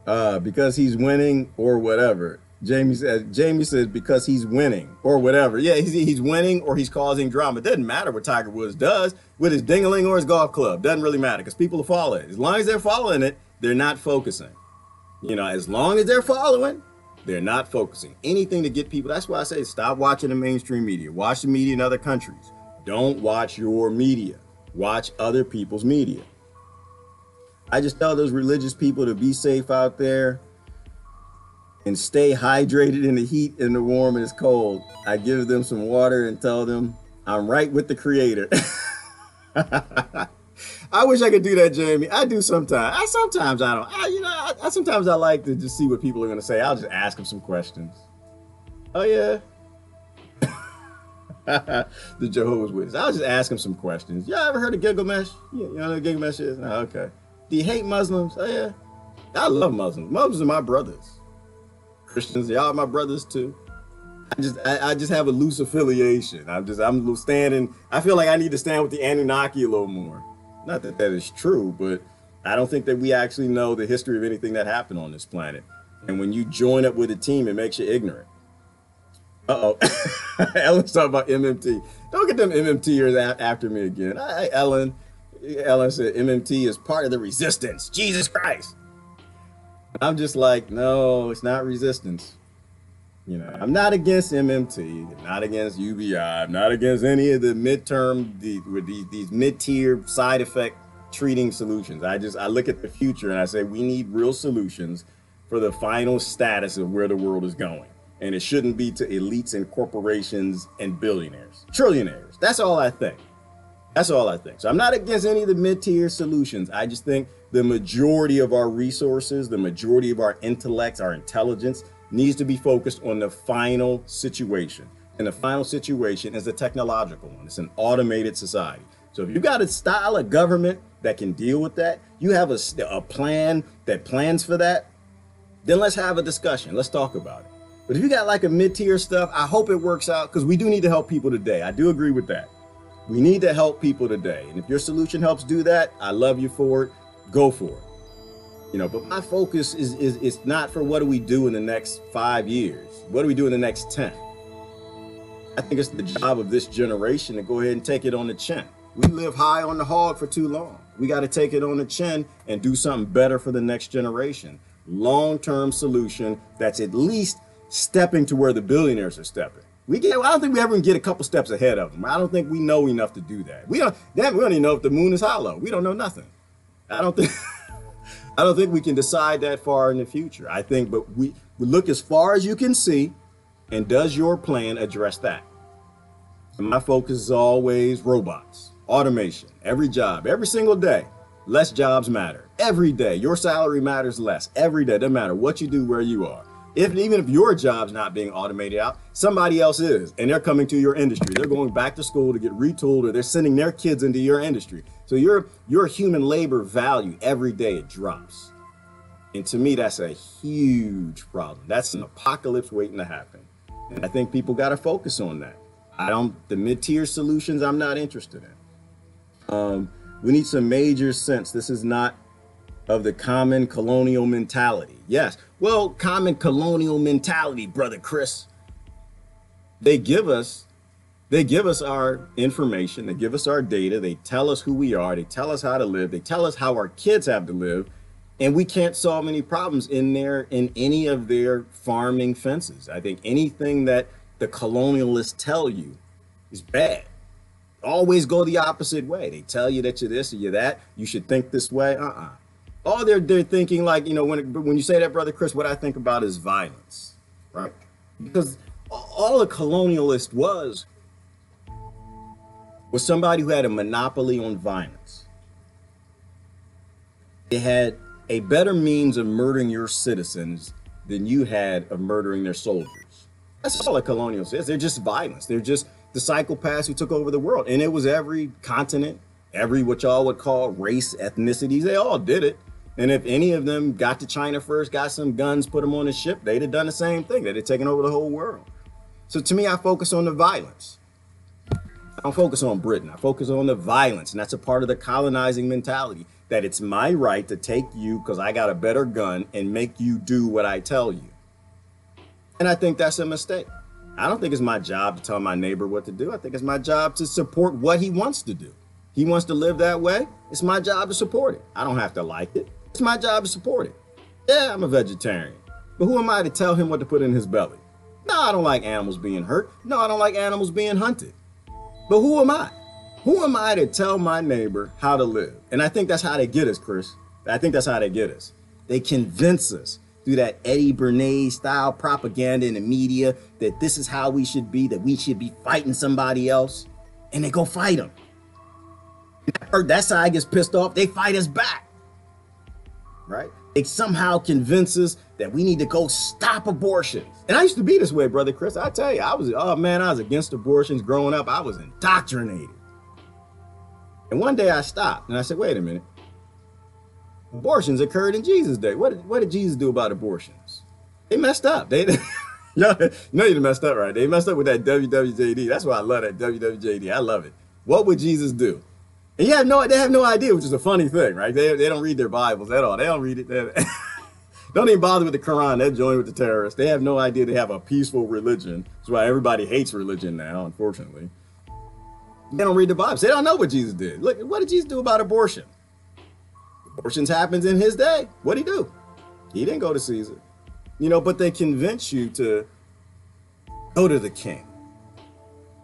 Because he's winning or whatever. Jamie says because he's winning or whatever. Yeah, he's winning or he's causing drama. It doesn't matter what Tiger Woods does with his ding-a-ling or his golf club. Doesn't really matter because people are following it. As long as they're following it, they're not focusing. You know, as long as they're following, they're not focusing. Anything to get people. That's why I say stop watching the mainstream media. Watch the media in other countries. Don't watch your media. Watch other people's media. I just tell those religious people to be safe out there and stay hydrated in the heat and the warm and it's cold. I give them some water and tell them I'm right with the Creator. I wish I could do that, Jamie. I do sometimes. Sometimes I don't. Sometimes I like to just see what people are going to say. I'll just ask them some questions. Oh, yeah. The Jehovah's Witness. I'll just ask them some questions. Y'all ever heard of Gilgamesh? Yeah, you know what Gilgamesh is? Oh, okay. Do you hate Muslims? Oh, yeah. I love Muslims. Muslims are my brothers. Christians, y'all are my brothers, too. I just have a loose affiliation. I'm standing. I feel like I need to stand with the Anunnaki a little more. Not that that is true, but I don't think that we actually know the history of anything that happened on this planet. And when you join up with a team, it makes you ignorant. Uh-oh. Ellen's talking about MMT. Don't get them MMTers after me again. Ellen said MMT is part of the resistance. Jesus Christ. I'm just like, no, it's not resistance. You know, I'm not against MMT, not against UBI, I'm not against any of the these mid-tier side effect treating solutions. I look at the future and I say we need real solutions for the final status of where the world is going. And it shouldn't be to elites and corporations and billionaires, trillionaires. That's all I think. That's all I think. So I'm not against any of the mid-tier solutions. I just think the majority of our resources, the majority of our intellects, our intelligence needs to be focused on the final situation. And the final situation is a technological one. It's an automated society. So if you got a style of government that can deal with that, you have a plan that plans for that, then let's have a discussion. Let's talk about it. But if you got like a mid-tier stuff, I hope it works out because we do need to help people today. I do agree with that. We need to help people today. And if your solution helps do that, I love you for it. Go for it. But my focus is not for what do we do in the next 5 years? What do we do in the next 10? I think it's the job of this generation to go ahead and take it on the chin. We live high on the hog for too long. We got to take it on the chin and do something better for the next generation. Long-term solution that's at least stepping to where the billionaires are stepping. I don't think we ever get a couple steps ahead of them. I don't think we know enough to do that. We don't even know if the moon is hollow. We don't know nothing. I don't think we can decide that far in the future. But we look as far as you can see, and does your plan address that? And my focus is always robots, automation, every job, every single day. Less jobs matter. Every day, your salary matters less. Every day, doesn't matter what you do, where you are. Even if your job's not being automated out, somebody else is, and they're coming to your industry. They're going back to school to get retooled, or they're sending their kids into your industry. So your human labor value every day, it drops. And to me, that's a huge problem. That's an apocalypse waiting to happen. And I think people got to focus on that. The mid-tier solutions, I'm not interested in. We need some major sense. This is not of the common colonial mentality. Yes, well, common colonial mentality, brother Chris. They give us our information. They give us our data. They tell us who we are. They tell us how to live. They tell us how our kids have to live. And we can't solve any problems in any of their farming fences. I think anything that the colonialists tell you is bad. Always go the opposite way. They tell you that you're this or you're that. You should think this way. All they're thinking, like, when you say that, brother Chris, what I think about is violence, right? Because all a colonialist was somebody who had a monopoly on violence. They had a better means of murdering your citizens than you had of murdering their soldiers. That's all a colonialist is. They're just violence. They're just the psychopaths who took over the world. And it was every continent, every what y'all would call race, ethnicities, they all did it. And if any of them got to China first, got some guns, put them on a ship, they'd have done the same thing. They'd have taken over the whole world. So to me, I focus on the violence. I don't focus on Britain. I focus on the violence. And that's a part of the colonizing mentality, that it's my right to take you because I got a better gun and make you do what I tell you. And I think that's a mistake. I don't think it's my job to tell my neighbor what to do. I think it's my job to support what he wants to do. He wants to live that way. It's my job to support it. I don't have to like it. It's my job to support it. Yeah, I'm a vegetarian. But who am I to tell him what to put in his belly? No, I don't like animals being hurt. No, I don't like animals being hunted. But who am I? Who am I to tell my neighbor how to live? And I think that's how they get us, Chris. I think that's how they get us. They convince us through that Eddie Bernays style propaganda in the media that this is how we should be, that we should be fighting somebody else, and they go fight them. That side gets pissed off, they fight us back, right? They somehow convince us that we need to go stop abortions. And I used to be this way, brother Chris. I tell you, I was against abortions growing up. I was indoctrinated. And one day I stopped and I said, wait a minute. Abortions occurred in Jesus' day. What did Jesus do about abortions? They messed up. You messed up, right? They messed up with that WWJD. That's why I love that WWJD. I love it. What would Jesus do? And they have no idea, which is a funny thing, right? They don't read their Bibles at all. They don't read it. Don't even bother with the Quran. They join with the terrorists. They have no idea they have a peaceful religion. That's why everybody hates religion now, unfortunately. They don't read the Bible. They don't know what Jesus did. Look, what did Jesus do about abortion? Abortions happens in his day. What'd he do? He didn't go to Caesar. But they convince you to go to the king,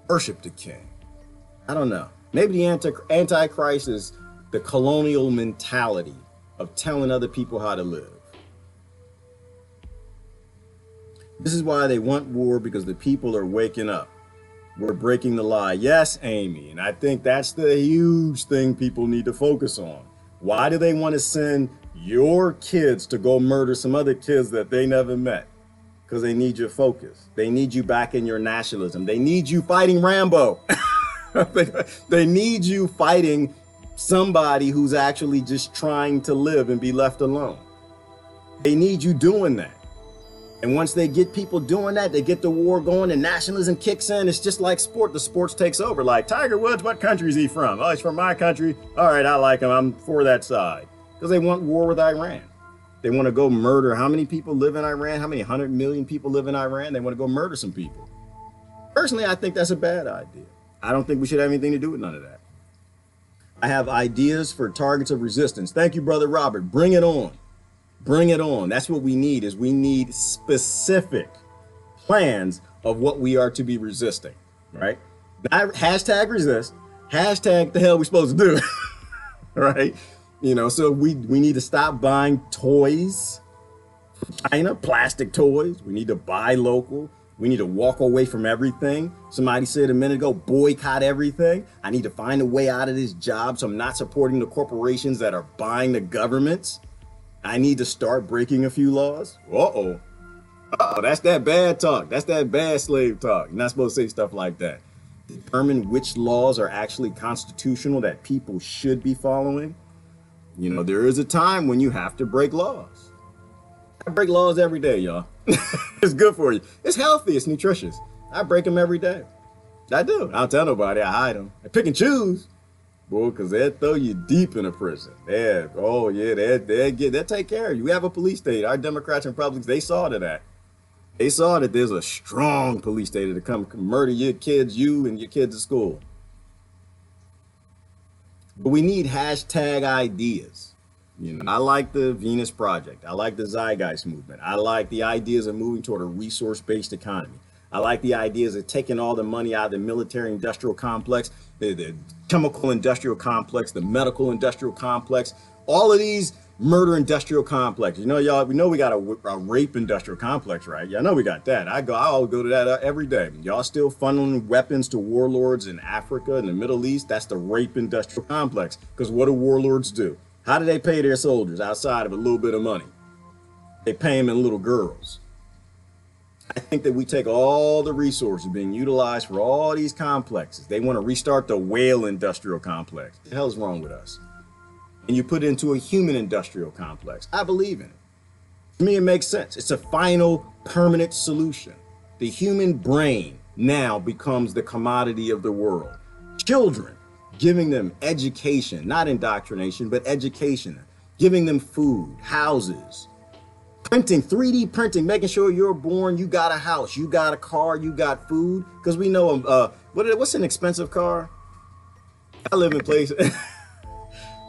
worship the king. I don't know. Maybe the Antichrist is the colonial mentality of telling other people how to live. This is why they want war, because the people are waking up. We're breaking the lie. Yes, Amy. And I think that's the huge thing people need to focus on. Why do they want to send your kids to go murder some other kids that they never met? Because they need your focus. They need you back in your nationalism. They need you fighting Rambo. They need you fighting somebody who's actually just trying to live and be left alone. They need you doing that. And once they get people doing that, they get the war going and nationalism kicks in. It's just like sport. The sports takes over. Like Tiger Woods, what country is he from? Oh, he's from my country. All right, I like him. I'm for that side. Because they want war with Iran. They want to go murder. How many people live in Iran? How many 100 million people live in Iran? They want to go murder some people. Personally, I think that's a bad idea. I don't think we should have anything to do with none of that. I have ideas for targets of resistance. Thank you, Brother Robert. Bring it on. Bring it on. That's what we need, is we need specific plans of what we are to be resisting, right? Not hashtag resist, hashtag the hell we supposed to do, right? You know, so we need to stop buying toys from China, plastic toys. We need to buy local. We need to walk away from everything. Somebody said a minute ago, boycott everything. I need to find a way out of this job so I'm not supporting the corporations that are buying the governments. I need to start breaking a few laws. Uh-oh. Uh-oh, that's that bad talk. That's that bad slave talk. You're not supposed to say stuff like that. Determine which laws are actually constitutional that people should be following. You know, there is a time when you have to break laws. I break laws every day, y'all. It's good for you. It's healthy. It's nutritious. I break them every day. I do. I don't tell nobody. I hide them. I pick and choose. Boy, because they'll throw you deep in a prison. Yeah. Oh, yeah. They'll take care of you. We have a police state. Our Democrats and Republicans, they saw to that. They saw that there's a strong police state to come murder your kids, you and your kids at school. But we need hashtag ideas. You know, I like the Venus Project. I like the Zeitgeist movement. I like the ideas of moving toward a resource-based economy. I like the ideas of taking all the money out of the military industrial complex, the chemical industrial complex, the medical industrial complex, all of these murder industrial complexes. You know, y'all, we know we got a rape industrial complex, right? Yeah, I know we got that. I'll go to that every day. Y'all still funneling weapons to warlords in Africa and the Middle East. That's the rape industrial complex. Because what do warlords do? How do they pay their soldiers outside of a little bit of money? They pay them in little girls. I think that we take all the resources being utilized for all these complexes. They want to restart the whale industrial complex. What the hell is wrong with us? And you put it into a human industrial complex. I believe in it. To me, it makes sense. It's a final permanent solution. The human brain now becomes the commodity of the world. Children, giving them education, not indoctrination, but education, giving them food, houses, printing, 3D printing, making sure you're born, you got a house, you got a car, you got food. Because we know, what's an expensive car? I live in places.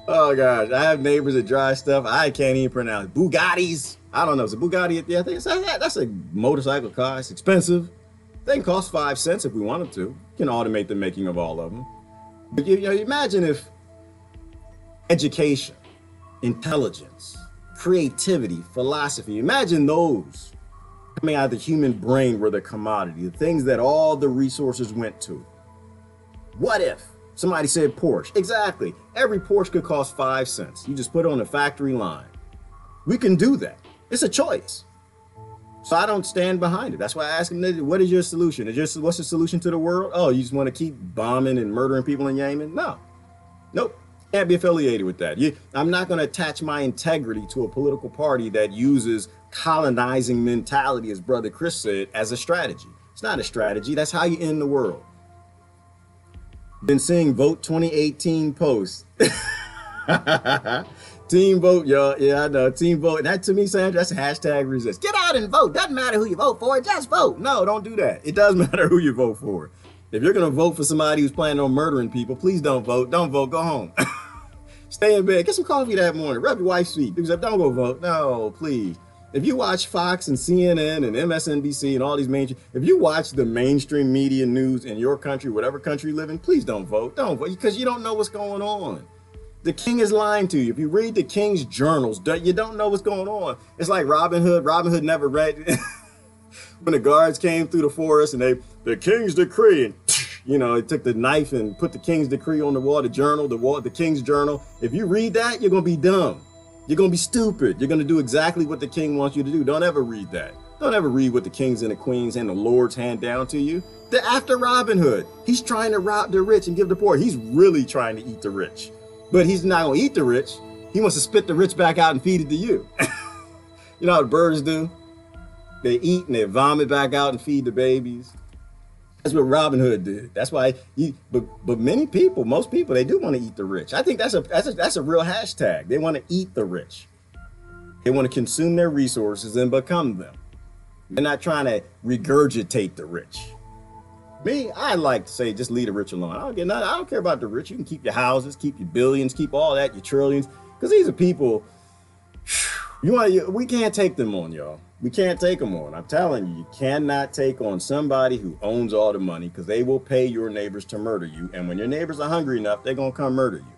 Oh gosh, I have neighbors that drive stuff I can't even pronounce. Bugattis. I don't know. It's a Bugatti. Yeah, I think that's a motorcycle car. It's expensive. They can cost 5 cents if we wanted to. You can automate the making of all of them. But you know, imagine if education, intelligence, creativity, philosophy, imagine those coming out of the human brain were the commodity, the things that all the resources went to. What if somebody said Porsche? Exactly. Every Porsche could cost 5 cents. You just put it on the factory line. We can do that. It's a choice. So I don't stand behind it. That's why I ask them, what is your solution? What's the solution to the world? Oh, you just want to keep bombing and murdering people in Yemen? No. Nope. Can't be affiliated with that. I'm not going to attach my integrity to a political party that uses colonizing mentality, as Brother Chris said, as a strategy. It's not a strategy. That's how you end the world. Been seeing Vote 2018 posts. Team vote, y'all. Yeah, I know. Team vote. That to me, Sandra, that's a hashtag resist. Get out and vote. Doesn't matter who you vote for. Just vote. No, don't do that. It does matter who you vote for. If you're going to vote for somebody who's planning on murdering people, please don't vote. Don't vote. Go home. Stay in bed. Get some coffee that morning. Rub your wife's feet. Don't go vote. No, please. If you watch Fox and CNN and MSNBC and all these mainstream, if you watch the mainstream media news in your country, whatever country you live in, please don't vote. Don't vote because you don't know what's going on. The king is lying to you. If you read the king's journals, you don't know what's going on. It's like Robin Hood. Robin Hood never read when the guards came through the forest and the king's decree, and you know, it took the knife and put the king's decree on the wall, the king's journal. If you read that, you're going to be dumb. You're going to be stupid. You're going to do exactly what the king wants you to do. Don't ever read that. Don't ever read what the kings and the queens and the lords hand down to you. They're after Robin Hood. He's trying to rob the rich and give the poor. He's really trying to eat the rich. But he's not going to eat the rich. He wants to spit the rich back out and feed it to you. You know how birds do? They eat and they vomit back out and feed the babies. That's what Robin Hood did. That's why but many people, most people, they do want to eat the rich. I think that's a real hashtag. They want to eat the rich. They want to consume their resources and become them. They're not trying to regurgitate the rich. Me, I like to say, just leave the rich alone. I don't get nothing. I don't care about the rich. You can keep your houses, keep your billions, keep all that, your trillions, because these are people. We can't take them on, y'all. We can't take them on. I'm telling you, you cannot take on somebody who owns all the money, because they will pay your neighbors to murder you. And when your neighbors are hungry enough, they're going to come murder you.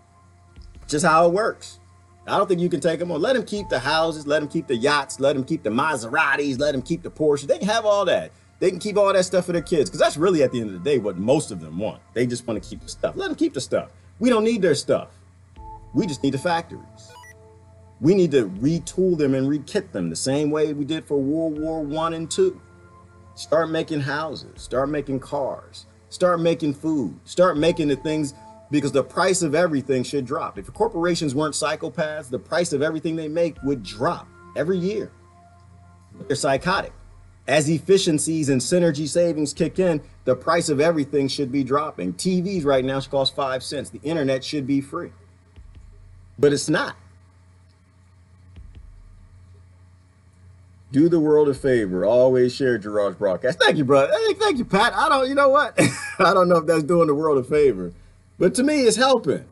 Just how it works. I don't think you can take them on. Let them keep the houses, let them keep the yachts, let them keep the Maseratis, let them keep the Porsches. They can have all that. They can keep all that stuff for their kids, because that's really, at the end of the day, what most of them want. They just want to keep the stuff. Let them keep the stuff. We don't need their stuff. We just need the factories. We need to retool them and rekit them the same way we did for World War I and II. Start making houses, start making cars, start making food, start making the things, because the price of everything should drop. If the corporations weren't psychopaths, the price of everything they make would drop every year. They're psychotic. As efficiencies and synergy savings kick in, the price of everything should be dropping. TVs right now should cost 5 cents. The internet should be free. But it's not. Do the world a favor. Always share Gerard's broadcast. Thank you, brother. Hey, thank you, Pat. You know what? I don't know if that's doing the world a favor. But to me, it's helping.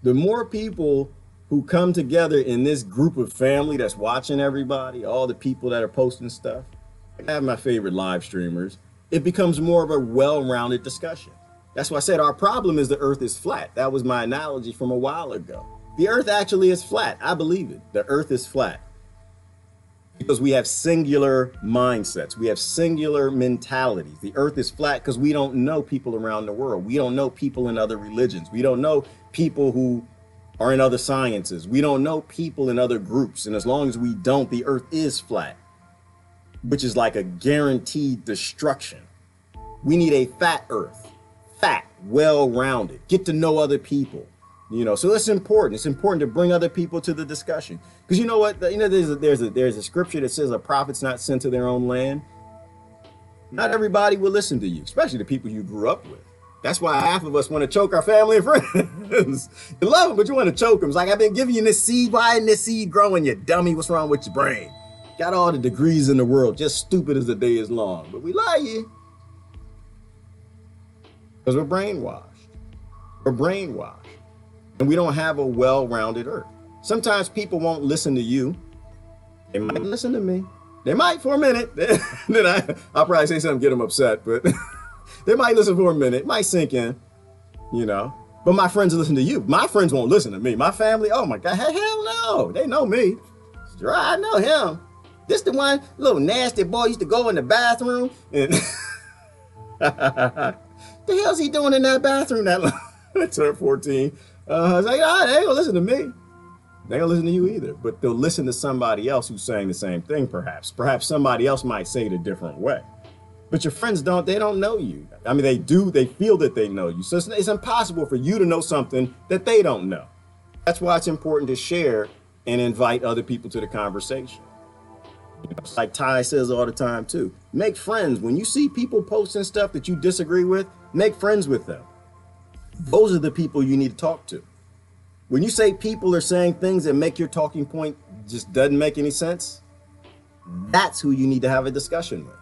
The more people who come together in this group of family that's watching everybody, all the people that are posting stuff, I have my favorite live streamers, it becomes more of a well-rounded discussion. That's why I said our problem is the earth is flat. That was my analogy from a while ago. The earth actually is flat. I believe it. The earth is flat. Because we have singular mindsets. We have singular mentalities. The earth is flat because we don't know people around the world. We don't know people in other religions. We don't know people who are in other sciences. We don't know people in other groups. And as long as we don't, the earth is flat, which is like a guaranteed destruction. We need a fat earth, fat, well-rounded, get to know other people. So it's important. It's important to bring other people to the discussion, because you know what? There's a scripture that says a prophet's not sent to their own land. Not everybody will listen to you, especially the people you grew up with. That's why half of us want to choke our family and friends. You love them, but you want to choke them. It's like, I've been giving you this seed. Why isn't this seed growing, you dummy? What's wrong with your brain? Got all the degrees in the world, just stupid as the day is long. But we lie you because we're brainwashed. We're brainwashed. And we don't have a well-rounded earth. Sometimes people won't listen to you. They might listen to me. They might for a minute. Then I'll probably say something to get them upset, but they might listen for a minute. It might sink in, But my friends will listen to you. My friends won't listen to me. My family, oh my God, hell no. They know me. I know him. This the one little nasty boy used to go in the bathroom. And the hell's he doing in that bathroom that long? I turned 14. I was like, they ain't gonna listen to me. They ain't gonna listen to you either. But they'll listen to somebody else who's saying the same thing, perhaps. Perhaps somebody else might say it a different way. But your friends they don't know you. I mean, they do, they feel that they know you. So it's impossible for you to know something that they don't know. That's why it's important to share and invite other people to the conversation. It's like Ty says all the time too. Make friends. When you see people posting stuff that you disagree with, make friends with them. Those are the people you need to talk to. When you say people are saying things that make your talking point just doesn't make any sense, that's who you need to have a discussion with.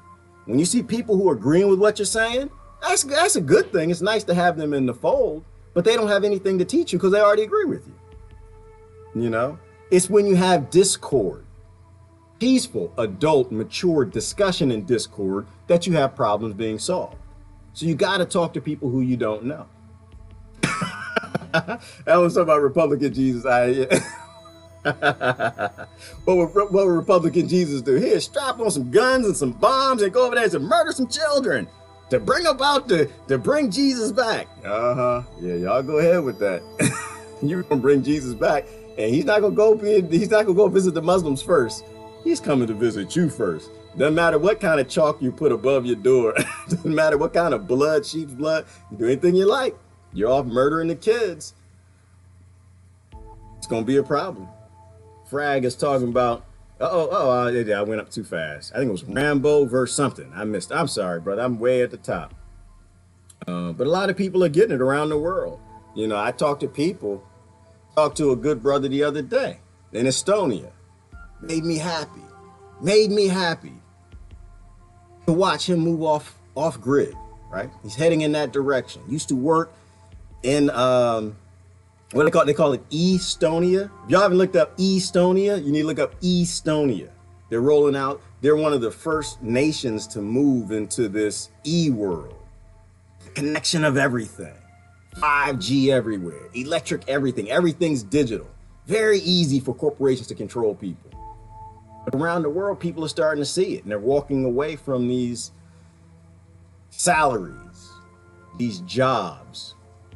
When you see people who are agreeing with what you're saying, that's a good thing. It's nice to have them in the fold, but they don't have anything to teach you because they already agree with you. It's when you have discord, peaceful, adult, mature discussion and discord, that you have problems being solved. So you got to talk to people who you don't know. That was something about Republican Jesus. What would Republican Jesus do? Here, strap on some guns and some bombs and go over there to murder some children to bring Jesus back. Yeah, y'all go ahead with that. You're gonna bring Jesus back, and he's not gonna go visit the Muslims first. He's coming to visit you first. Doesn't matter what kind of chalk you put above your door. Doesn't matter what kind of blood, sheep's blood. You do anything you like. You're off murdering the kids. It's gonna be a problem. Frag is talking about, I went up too fast. I think it was Rambo versus something. I missed. I'm sorry, brother. I'm way at the top. But a lot of people are getting it around the world. I talked to a good brother the other day in Estonia. Made me happy. Made me happy to watch him move off grid, right? He's heading in that direction. Used to work in what they call it Estonia. If y'all haven't looked up Estonia, you need to look up Estonia. They're rolling out. They're one of the first nations to move into this e-world. Connection of everything. 5G everywhere. Electric everything. Everything's digital. Very easy for corporations to control people. But around the world, people are starting to see it, and they're walking away from these salaries, these jobs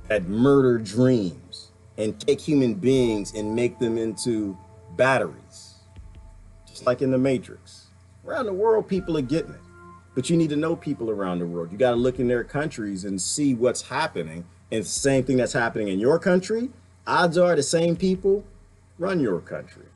that murder dreams and take human beings and make them into batteries, just like in the Matrix. Around the world, people are getting it, but you need to know people around the world. You got to look in their countries and see what's happening, and the same thing that's happening in your country, odds are the same people run your country.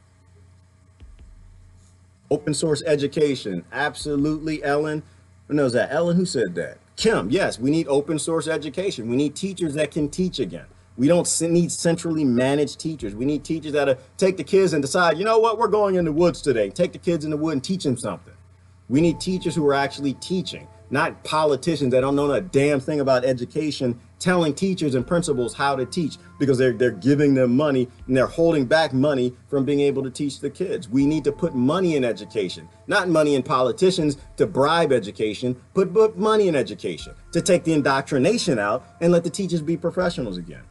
Open source education, absolutely, Ellen. Who knows that? Ellen, who said that? Kim, yes, we need open source education. We need teachers that can teach again. We don't need centrally managed teachers. We need teachers that take the kids and decide, you know what, we're going in the woods today. Take the kids in the wood and teach them something. We need teachers who are actually teaching, not politicians that don't know a damn thing about education, telling teachers and principals how to teach because they're giving them money and they're holding back money from being able to teach the kids. We need to put money in education, not money in politicians to bribe education, put money in education to take the indoctrination out and let the teachers be professionals again.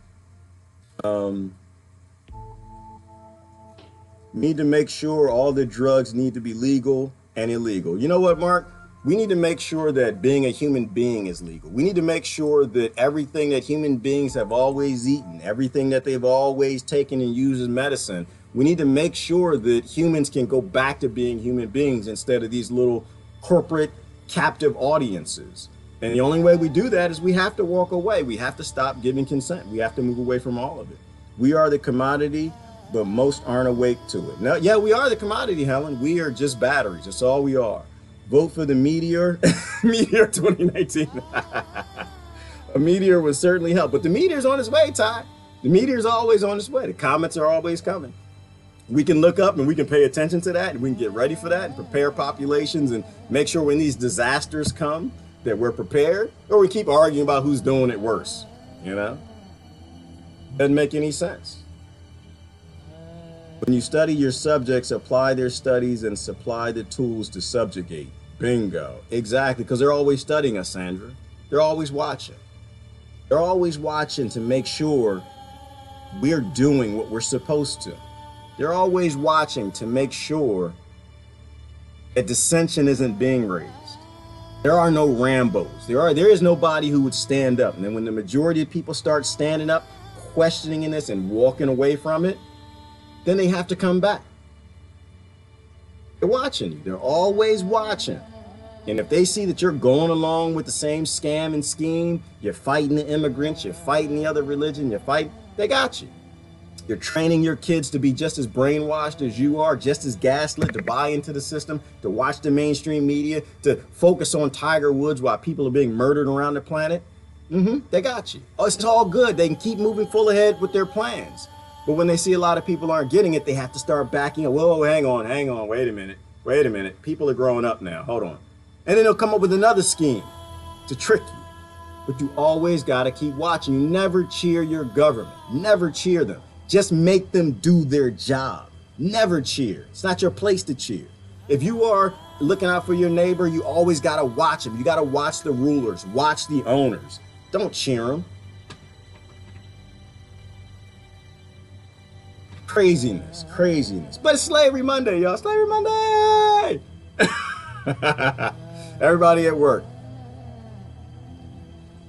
Need to make sure all the drugs need to be legal and illegal. You know what, Mark? We need to make sure that being a human being is legal. We need to make sure that everything that human beings have always eaten, everything that they've always taken and used as medicine, we need to make sure that humans can go back to being human beings instead of these little corporate captive audiences. And the only way we do that is we have to walk away. We have to stop giving consent. We have to move away from all of it. We are the commodity, but most aren't awake to it. Now, yeah, we are the commodity, Helen. We are just batteries. That's all we are. Vote for the meteor. Meteor 2019. A meteor would certainly help. But the meteor's on its way, Ty. The meteor's always on its way. The comets are always coming. We can look up and we can pay attention to that, and we can get ready for that and prepare populations and make sure when these disasters come that we're prepared, or we keep arguing about who's doing it worse, you know? Doesn't make any sense. When you study your subjects, apply their studies and supply the tools to subjugate. Bingo. Exactly, because they're always studying us, Sandra. They're always watching. They're always watching to make sure we're doing what we're supposed to. They're always watching to make sure that dissension isn't being raised. There are no Rambos. There is nobody who would stand up. And then when the majority of people start standing up, questioning this and walking away from it, then they have to come back. They're watching you. They're always watching. And if they see that you're going along with the same scam and scheme, you're fighting the immigrants, you're fighting the other religion, they got you. You're training your kids to be just as brainwashed as you are, just as gaslit, to buy into the system, to watch the mainstream media, to focus on Tiger Woods while people are being murdered around the planet. They got you. Oh, it's all good. They can keep moving full ahead with their plans. But when they see a lot of people aren't getting it, they have to start backing up. Whoa, hang on, wait a minute. People are growing up now, hold on. And then they'll come up with another scheme to trick you. But you always gotta keep watching. You never cheer your government, never cheer them. Just make them do their job. Never cheer. It's not your place to cheer. If you are looking out for your neighbor, you always gotta watch them. You gotta watch the rulers, watch the owners. Don't cheer them. Craziness. But it's Slavery Monday, y'all. Slavery Monday! Everybody at work.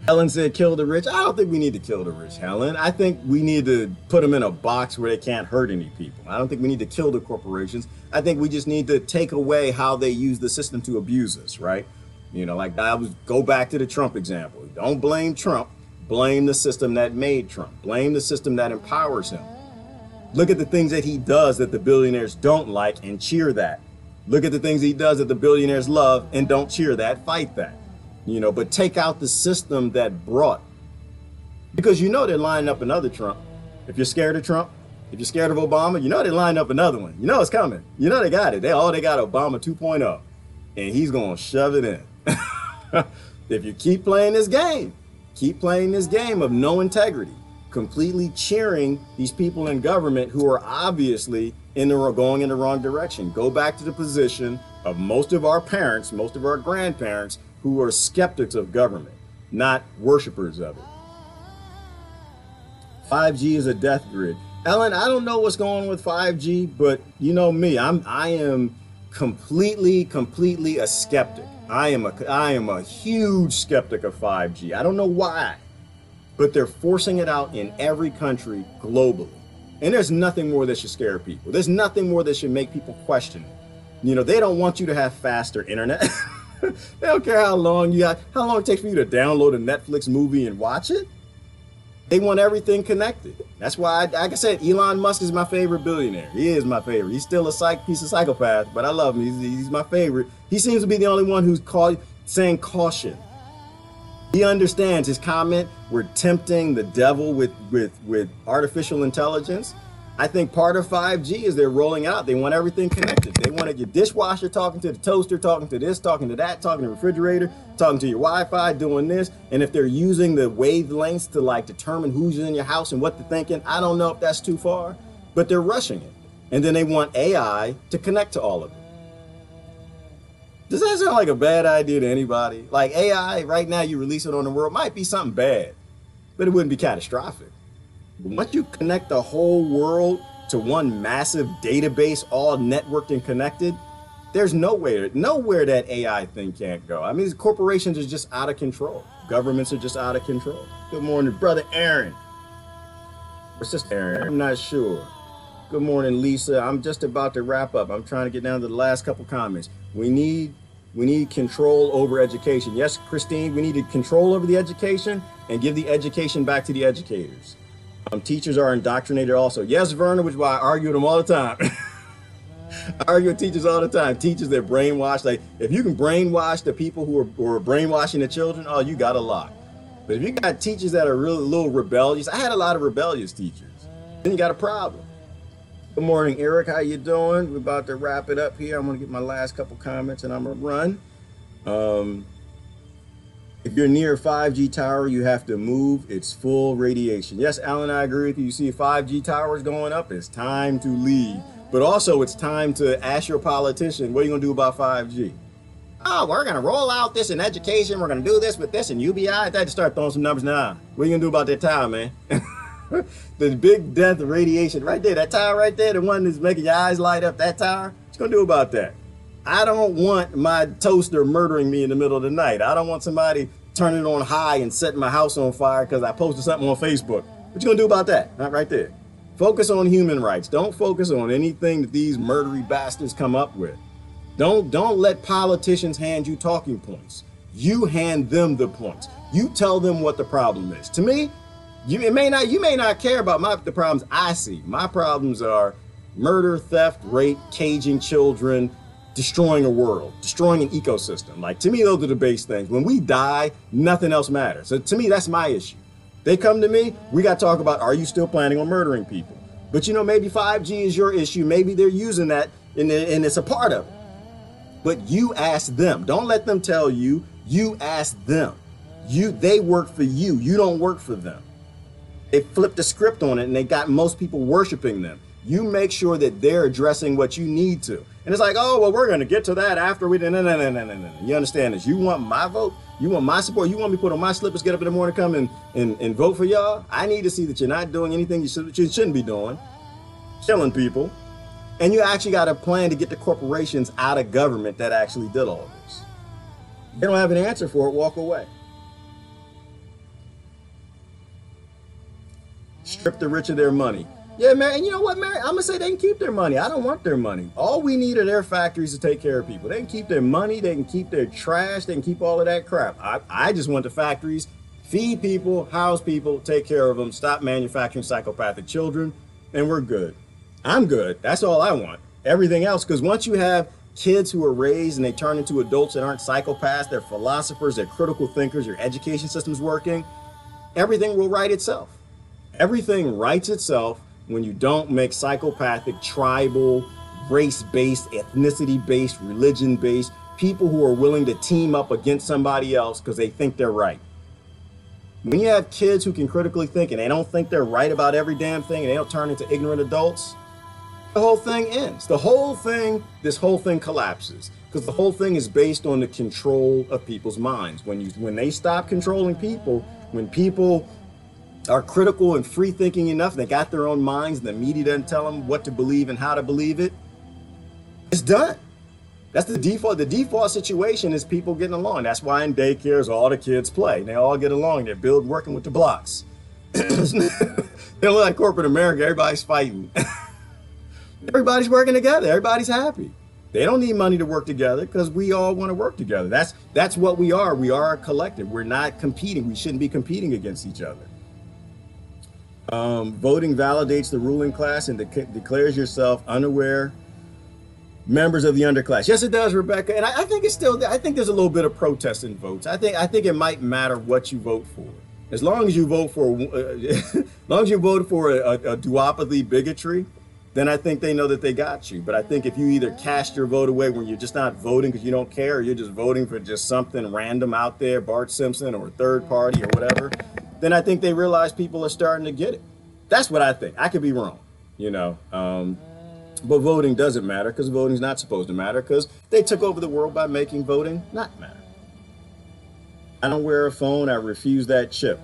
Helen said, kill the rich. I don't think we need to kill the rich, Helen. I think we need to put them in a box where they can't hurt any people. I don't think we need to kill the corporations. I think we just need to take away how they use the system to abuse us, right? You know, like go back to the Trump example. Don't blame Trump. Blame the system that made Trump. Blame the system that empowers him. Look at the things that he does that the billionaires don't like and cheer that. Look at the things he does that the billionaires love and don't cheer that, fight that. You know, but take out the system that brought. Because you know they're lining up another Trump. If you're scared of Trump, If you're scared of Obama, you know they lined up another one. You know it's coming. You know they got it. They got Obama 2.0, and he's gonna shove it in. If you keep playing this game of no integrity, completely cheering these people in government who are obviously going in the wrong direction. Go back to the position of most of our parents, most of our grandparents, who are skeptics of government, not worshipers of it. 5G is a death grid. Ellen, I don't know what's going on with 5G, but you know me, I am completely a skeptic. I am a huge skeptic of 5G. I don't know why, but they're forcing it out in every country globally. And there's nothing more that should scare people. There's nothing more that should make people question it. You know, they don't want you to have faster internet. They don't care how long it takes for you to download a Netflix movie and watch it. They want everything connected. That's why, like I said, Elon Musk is my favorite billionaire. He is my favorite. He's still a piece of psychopath, but I love him. He's my favorite. He seems to be the only one who's saying caution. He understands his comment. We're tempting the devil with artificial intelligence. I think part of 5G is they're rolling out. They want everything connected. They want your dishwasher talking to the toaster, talking to this, talking to that, talking to the refrigerator, talking to your Wi-Fi, doing this. And if they're using the wavelengths to like determine who's in your house and what they're thinking, I don't know if that's too far, but they're rushing it. And then they want AI to connect to all of it. Does that sound like a bad idea to anybody? Like AI, right now you release it on the world, might be something bad, but it wouldn't be catastrophic. Once you connect the whole world to one massive database, all networked and connected, there's nowhere that AI thing can't go. I mean, these corporations are just out of control. Governments are just out of control. Good morning, brother Aaron. Or sister Aaron, I'm not sure. Good morning, Lisa. I'm just about to wrap up. I'm trying to get down to the last couple comments. We need control over education. Yes, Christine, we need control over the education and give the education back to the educators. Teachers are indoctrinated also. Yes, Verna, which is why I argue with them all the time. I argue with teachers all the time. Teachers that brainwash, like if you can brainwash the people who are brainwashing the children, oh, you got a lot. But if you got teachers that are really a little rebellious, I had a lot of rebellious teachers, then you got a problem. Good morning, Eric. How you doing? We're about to wrap it up here. I'm gonna get my last couple comments and I'm gonna run. If you're near a 5G tower, you have to move. It's full radiation. Yes, Alan, I agree with you. You see 5G towers going up, it's time to leave. But also it's time to ask your politician, what are you gonna do about 5G? Oh, we're gonna roll out this in education. We're gonna do this with this in UBI. I had to start throwing some numbers now. What are you gonna do about that tower, man? The big death of radiation right there, that tower right there, the one that's making your eyes light up, that tower, what you gonna do about that? I don't want my toaster murdering me in the middle of the night. I don't want somebody turning it on high and setting my house on fire because I posted something on Facebook. What you gonna do about that? Not right there. Focus on human rights. Don't focus on anything that these murdery bastards come up with. Don't let politicians hand you talking points. You hand them the points. You tell them what the problem is. To me, you may not care about the problems I see. My problems are murder, theft, rape, caging children, destroying a world, destroying an ecosystem. Like, to me, those are the base things. When we die, nothing else matters. So to me, that's my issue. They come to me, we got to talk about, are you still planning on murdering people? But you know, maybe 5G is your issue. Maybe they're using that and it's a part of it. But you ask them. Don't let them tell you. You ask them. They work for you. You don't work for them. They flipped the script on it and they got most people worshiping them. You make sure that they're addressing what you need to. And it's like, oh, well, we're going to get to that after we... No. You understand this? You want my vote? You want my support? You want me to put on my slippers, get up in the morning, come and vote for y'all? I need to see that you're not doing anything you shouldn't be doing. Killing people. And you actually got a plan to get the corporations out of government that actually did all this. They don't have an answer for it, walk away. Strip the rich of their money. Yeah, Mary, and you know what, Mary? I'm gonna say they can keep their money. I don't want their money. All we need are their factories to take care of people. They can keep their money, they can keep their trash, they can keep all of that crap. I just want the factories, feed people, house people, take care of them, stop manufacturing psychopathic children, and we're good. I'm good. That's all I want. Everything else, because once you have kids who are raised and they turn into adults that aren't psychopaths, they're philosophers, they're critical thinkers, your education system's working, everything will right itself. Everything rights itself when you don't make psychopathic, tribal, race-based, ethnicity-based, religion-based people who are willing to team up against somebody else because they think they're right. When you have kids who can critically think and they don't think they're right about every damn thing and they don't turn into ignorant adults, the whole thing ends. This whole thing collapses because the whole thing is based on the control of people's minds. When they stop controlling people, when people are critical and free thinking enough, they got their own minds and the media doesn't tell them what to believe and how to believe it, it's done. That's the default. The default situation is people getting along. That's why in daycares, all the kids play. They all get along. They're working with the blocks. They don't look like corporate America. Everybody's fighting. Everybody's working together. Everybody's happy. They don't need money to work together because we all want to work together. That's what we are. We are a collective. We're not competing. We shouldn't be competing against each other. Voting validates the ruling class and declares yourself unaware members of the underclass. Yes, it does, Rebecca. And I think I think there's a little bit of protest in votes. I think it might matter what you vote for. As long as you vote for, as long as you voted for a duopoly bigotry, then I think they know that they got you. But I think if you either cast your vote away when you're just not voting because you don't care, or you're just voting for just something random out there, Bart Simpson or a third party or whatever, then I think they realize people are starting to get it. That's what I think. I could be wrong, you know. But voting doesn't matter because voting's not supposed to matter because they took over the world by making voting not matter. I don't wear a phone. I refuse that chip.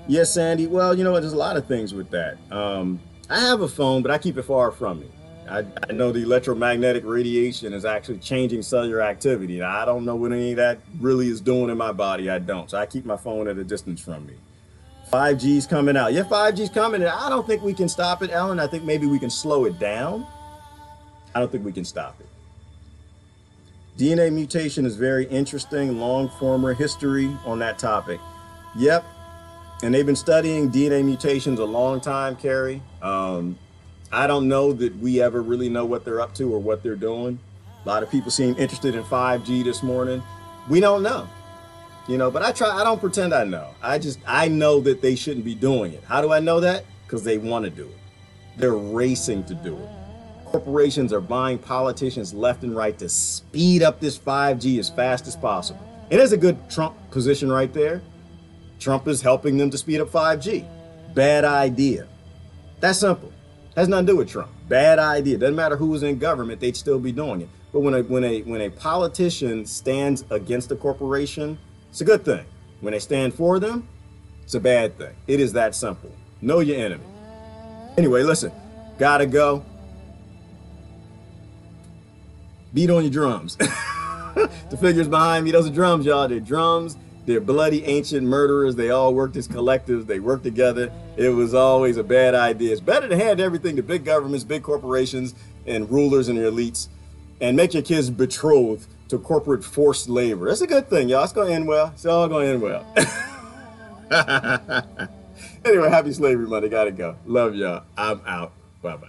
Yes, Sandy. Well, you know what? There's a lot of things with that. I have a phone, but I keep it far from me. I know the electromagnetic radiation is actually changing cellular activity. I don't know what any of that really is doing in my body. I don't. So I keep my phone at a distance from me. 5G's coming out. Yeah, 5G's coming. I don't think we can stop it, Ellen. I think maybe we can slow it down. I don't think we can stop it. DNA mutation is very interesting, long former history on that topic. Yep. And they've been studying DNA mutations a long time, Carrie. I don't know that we ever really know what they're up to or what they're doing. A lot of people seem interested in 5G this morning. We don't know, you know, but I don't pretend I know. I know that they shouldn't be doing it. How do I know that? Because they want to do it. They're racing to do it. Corporations are buying politicians left and right to speed up this 5G as fast as possible. It is a good Trump position right there. Trump is helping them to speed up 5G. Bad idea. That's simple. Has nothing to do with Trump. Bad idea. Doesn't matter who was in government, they'd still be doing it. But when a politician stands against a corporation, it's a good thing. When they stand for them, it's a bad thing. It is that simple. Know your enemy. Anyway, listen, gotta go. Beat on your drums. The figures behind me, those are drums, y'all. They're drums. They're bloody ancient murderers. They all worked as collectives. They worked together. It was always a bad idea. It's better to hand everything to big governments, big corporations, and rulers and elites, and make your kids betrothed to corporate forced labor. That's a good thing, y'all. It's going to end well. It's all going to end well. Anyway, happy slavery month. Gotta go. Love y'all. I'm out. Bye-bye.